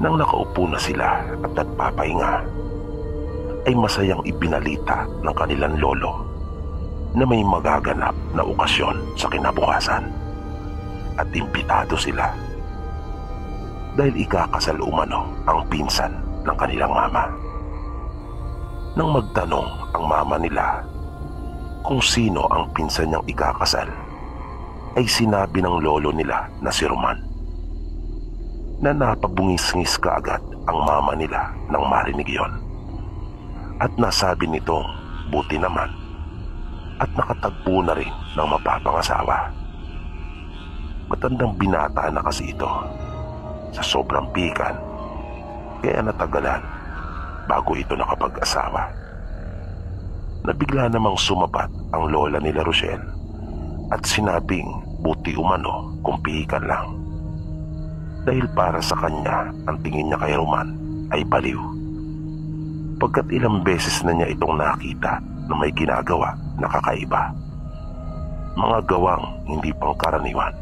Nang nakaupo na sila at nagpapahinga, ay masayang ibinalita ng kanilang lolo na may magaganap na okasyon sa kinabukasan at imbitado sila dahil ikakasal umano ang pinsan ng kanilang mama. Nang magtanong ang mama nila kung sino ang pinsan niyang ikakasal, ay sinabi ng lolo nila na si Roman, na napabungis-ngis kaagad ang mama nila nang marinig iyon. At nasabi nitong buti naman at nakatagpo na rin ng mapapangasawa. Matandang binata na kasi ito sa sobrang pikan, kaya natagalan bago ito nakapag-asawa. Nabigla namang sumabat ang lola nila Rochelle at sinabing buti umano kung pihikan lang, dahil para sa kanya ang tingin niya kay Roman ay baliw, pagkat ilang beses na niya itong nakita na may ginagawa na kakaiba, mga gawang hindi pangkaraniwan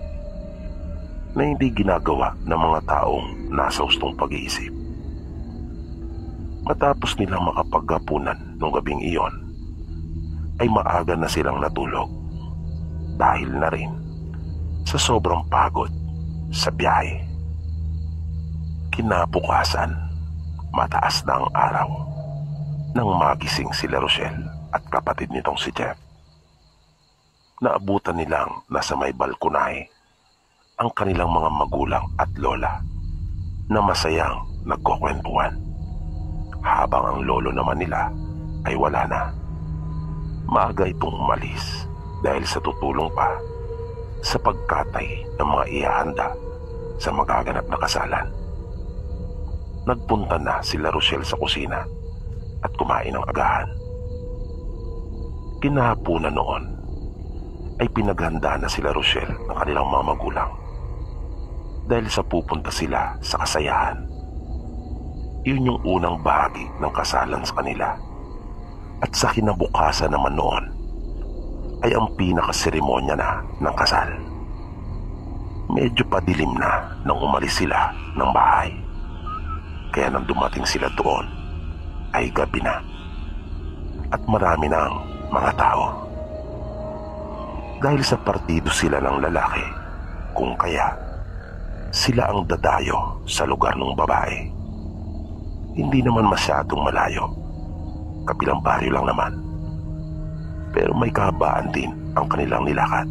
na hindi ginagawa ng mga taong nasa hustong pag-iisip. Matapos nilang makapaghapunan nung gabing iyon, ay maaga na silang natulog dahil na rin sa sobrang pagod sa biyahe. Kinabukasan, mataas na ang araw nang magising sila Rochelle at kapatid nitong si Jeff. Naabutan nilang nasa may balkonahe ang kanilang mga magulang at lola na masayang nagkukwentuhan, habang ang lolo naman nila ay wala na. Maaga itong umalis dahil sa tutulong pa sa pagkatay ng mga ihahanda sa magaganap na kasalan. Nagpunta na sila Rochelle sa kusina at kumain ng agahan. Kinahapunan noon ay pinaghanda na sila Rochelle ng kanilang mga magulang dahil sa pupunta sila sa kasayahan. Yun yung unang bahagi ng kasalan sa kanila. At sa kinabukasan naman noon ay ang pinakaseremonya na ng kasal. Medyo padilim na nang umalis sila ng bahay. Kaya nang dumating sila doon ay gabi na at marami ng mga tao. Dahil sa partido sila ng lalaki, kung kaya sila ang dadayo sa lugar ng babae. Hindi naman masyadong malayo, kabilang baryo lang naman, pero may kahabaan din ang kanilang nilakad.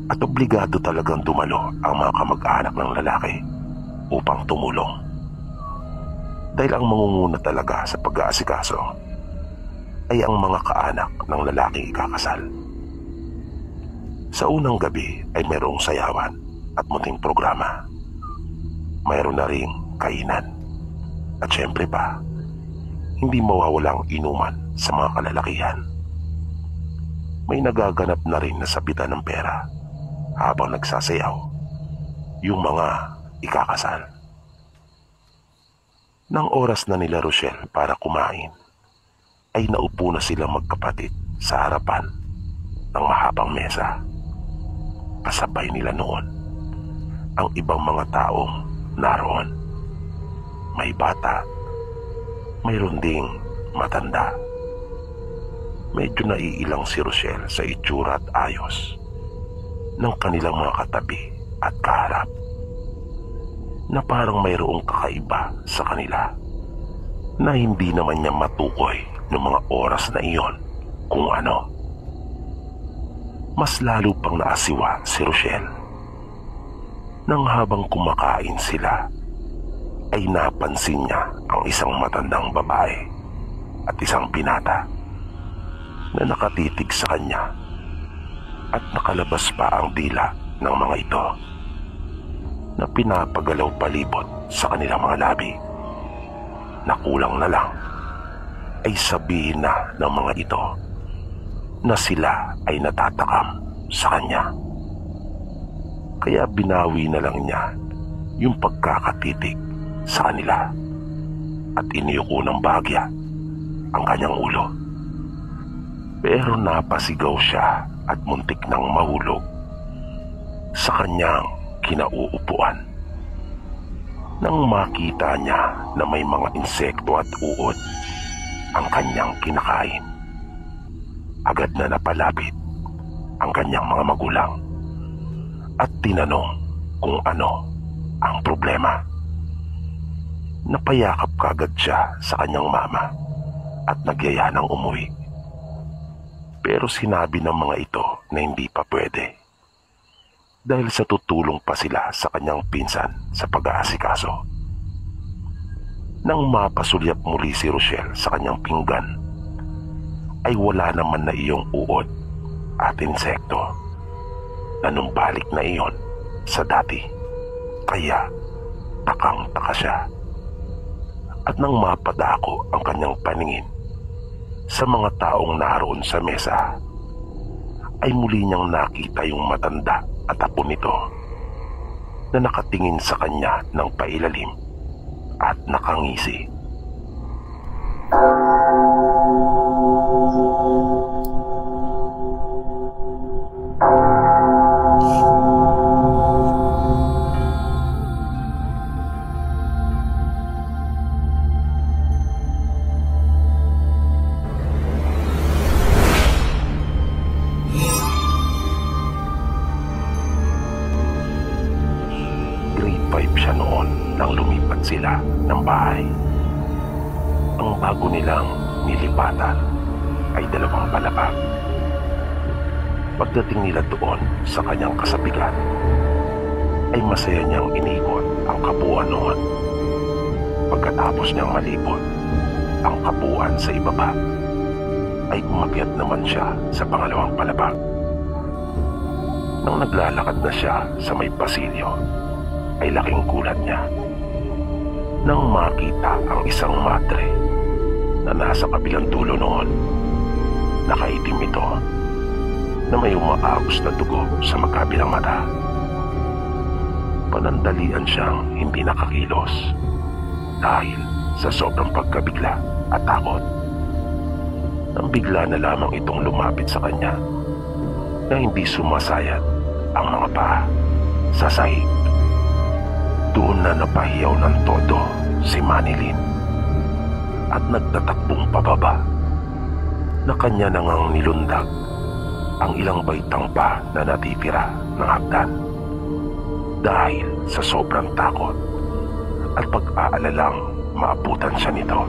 At obligado talagang dumalo ang mga kamag-anak ng lalaki upang tumulong. Dahil ang mangunguna talaga sa pag-aasikaso ay ang mga kaanak ng lalaking ikakasal. Sa unang gabi ay mayroong sayawan at munting programa. Mayroon na ring kainan. At syempre pa, hindi mawawalang inuman sa mga kalalakihan. May nagaganap na rin na sabitan ng pera habang nagsasayaw yung mga ikakasal. Nang oras na nila Rochelle para kumain, ay naupo na silang magkapatid sa harapan ng mahabang mesa. Kasabay nila noon ang ibang mga taong naroon. May bata, mayroon ding matanda. Medyo naiilang si Rochelle sa itsura at ayos ng kanilang mga katabi at kaharap, na parang mayroong kakaiba sa kanila na hindi naman niya matukoy ng mga oras na iyon kung ano. Mas lalo pang naasiwa si Rochelle nang habang kumakain sila ay napansin niya ang isang matandang babae at isang binata na nakatitig sa kanya at nakalabas pa ang dila ng mga ito na pinapagalaw palibot sa kanilang mga labi. Nakulang na lang ay sabihin na ng mga ito na sila ay natatakam sa kanya. Kaya binawi na lang niya yung pagkakatitig sa kanila at iniyuko ng bahagya ang kanyang ulo. Pero napasigaw siya at muntik nang mahulog sa kanyang kinauupuan nang makita niya na may mga insekto at uod ang kanyang kinakain. Agad na napalapit ang kanyang mga magulang at tinanong kung ano ang problema. Napayakap kagad siya sa kanyang mama at nagyaya ng umuwi. Pero sinabi ng mga ito na hindi pa pwede dahil sa tutulong pa sila sa kanyang pinsan sa pag-aasikaso. Nang mapasulyap muli si Rochelle sa kanyang pinggan, ay wala naman na iyong uod at insekto na numbalik na iyon sa dati. Kaya takang-taka siya. At nang mapadako ang kanyang paningin sa mga taong naroon sa mesa, ay muli niyang nakita yung matanda at apo nito na nakatingin sa kanya ng pailalim at nakangisi. Grade 5 siya noon nang ng bahay. Ang bago nilang nilipatan ay 2 palapag. Pagdating nila doon sa kanyang kasabigan, ay masaya niyang inikot ang kabuuan noon. Pagkatapos niyang malibot ang kabuuan sa ibaba, ay umakyat naman siya sa pangalawang palapag. Nang naglalakad na siya sa may pasilyo, ay laking gulat niya nang makita ang isang madre na nasa kabilang dulo noon. Nakaitim ito na may umaagos na dugo sa magkabilang mata. Panandalian siyang hindi nakakilos dahil sa sobrang pagkabigla at takot. Nang bigla na lamang itong lumapit sa kanya na hindi sumasayat ang mga paa sa sahig. Doon na napahiyaw ng todo si Manilyn at nagtatakbong pababa na kanya na ngang nilundag ang ilang baitang pa na natitira ng hagdan dahil sa sobrang takot at pag-aalalang maabutan siya nito.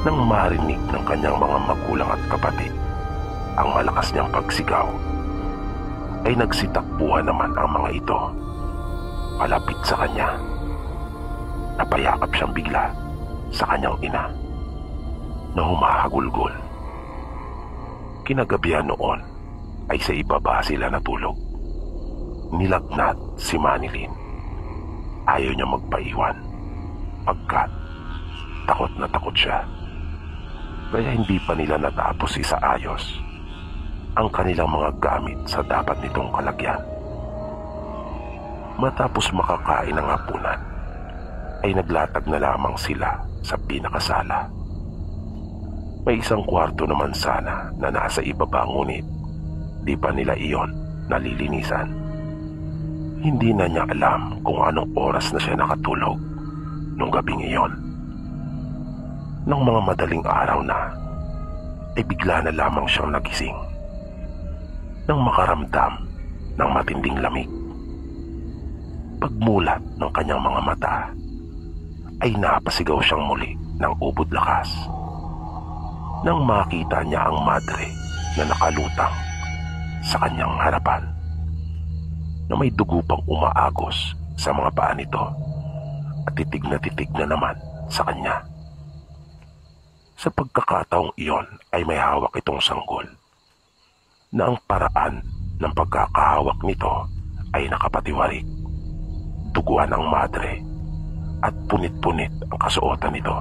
Nang marinig ng kanyang mga magulang at kapatid ang malakas niyang pagsigaw, ay nagsitakbuhan naman ang mga ito palapit sa kanya. Napayakap siyang bigla sa kanyang ina na humahagulgol. Kinagabihan noon ay sa ibaba sila natulog. Nilagnat si Manilyn. Ayaw niya magpaiwan pagkat takot na takot siya. Kaya hindi pa nila natapos isaayos ang kanilang mga gamit sa dapat nitong kalagyan. Matapos makakain ng hapunan, ay naglatag na lamang sila sa pinakasala. May isang kwarto naman sana na nasa ibaba, ngunit di pa nila iyon nalilinisan. Hindi na niya alam kung anong oras na siya nakatulog nung gabing iyon. Nang mga madaling araw na, ay bigla na lamang siyang nagising nang makaramdam ng matinding lamig. Pagmulat ng kanyang mga mata, ay napasigaw siyang muli ng ubod lakas nang makita niya ang madre na nakalutang sa kanyang harapan, na may dugo pang umaagos sa mga paa nito at titig na naman sa kanya. Sa pagkakataong iyon ay may hawak itong sanggol na ang paraan ng pagkakahawak nito ay nakapatiwarik. Duguan ang madre at punit-punit ang kasuotan nito.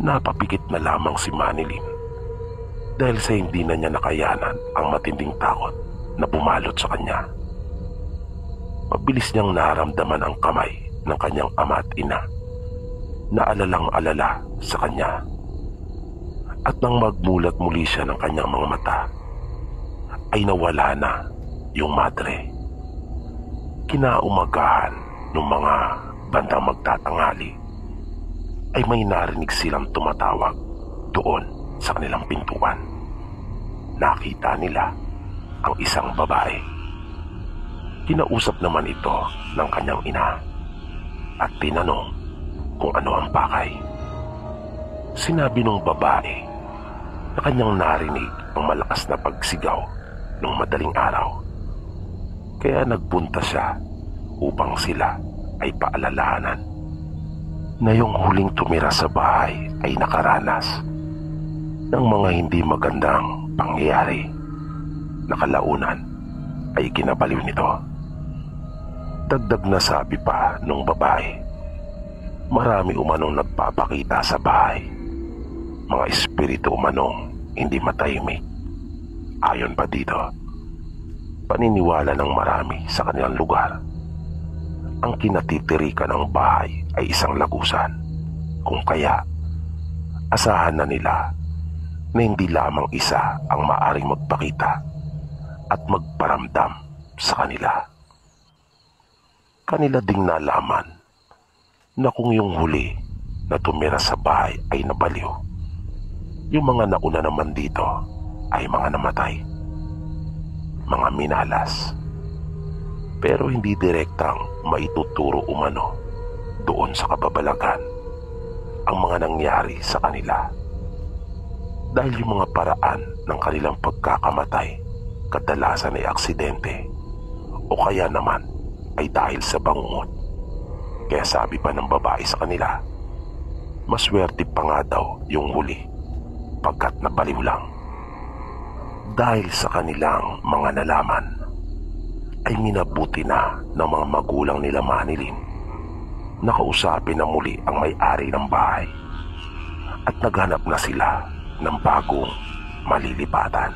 Napapikit na lamang si Manilyn dahil sa hindi na niya nakayanan ang matinding takot na bumalot sa kanya. Mabilis niyang naramdaman ang kamay ng kanyang ama at ina na alalang-alala sa kanya. At nang magmulat muli siya ng kanyang mga mata, ay nawala na yung madre. Kinaumagahan ng mga bandang magtatanghali, ay may narinig silang tumatawag doon sa kanilang pintuan. Nakita nila ang isang babae. Kinausap naman ito ng kanyang ina at tinanong kung ano ang pakay. Sinabi ng babae na kanyang narinig ang malakas na pagsigaw ng madaling araw. Kaya nagpunta siya upang sila ay paalalahanan na yung huling tumira sa bahay ay nakaranas ng mga hindi magandang pangyayari na kalaunan ay kinabaliw nito. Dagdag na sabi pa nung babae, marami umanong nagpapakita sa bahay, mga espiritu umanong hindi matahimik. Ayon pa dito, paniniwala ng marami sa kanilang lugar, ang kinatitirikan ng bahay ay isang lagusan, kung kaya asahan na nila na hindi lamang isa ang maaring magpakita at magparamdam sa kanila. Kanila ding nalaman na kung yung huli na tumira sa bahay ay nabaliw, yung mga nauna naman dito ay mga namatay, mga minalas. Pero hindi direktang maituturo umano doon sa kababalagan ang mga nangyari sa kanila. Dahil yung mga paraan ng kanilang pagkakamatay kadalasan ay aksidente o kaya naman ay dahil sa bangungot. Kaya sabi pa ng babae sa kanila, maswerte pa nga daw yung huli pagkat nabaliw lang. Dahil sa kanilang mga nalaman, ay minabuti na ng mga magulang nila Manilin na kausapin na muli ang may-ari ng bahay at naghanap na sila ng bagong malilipatan.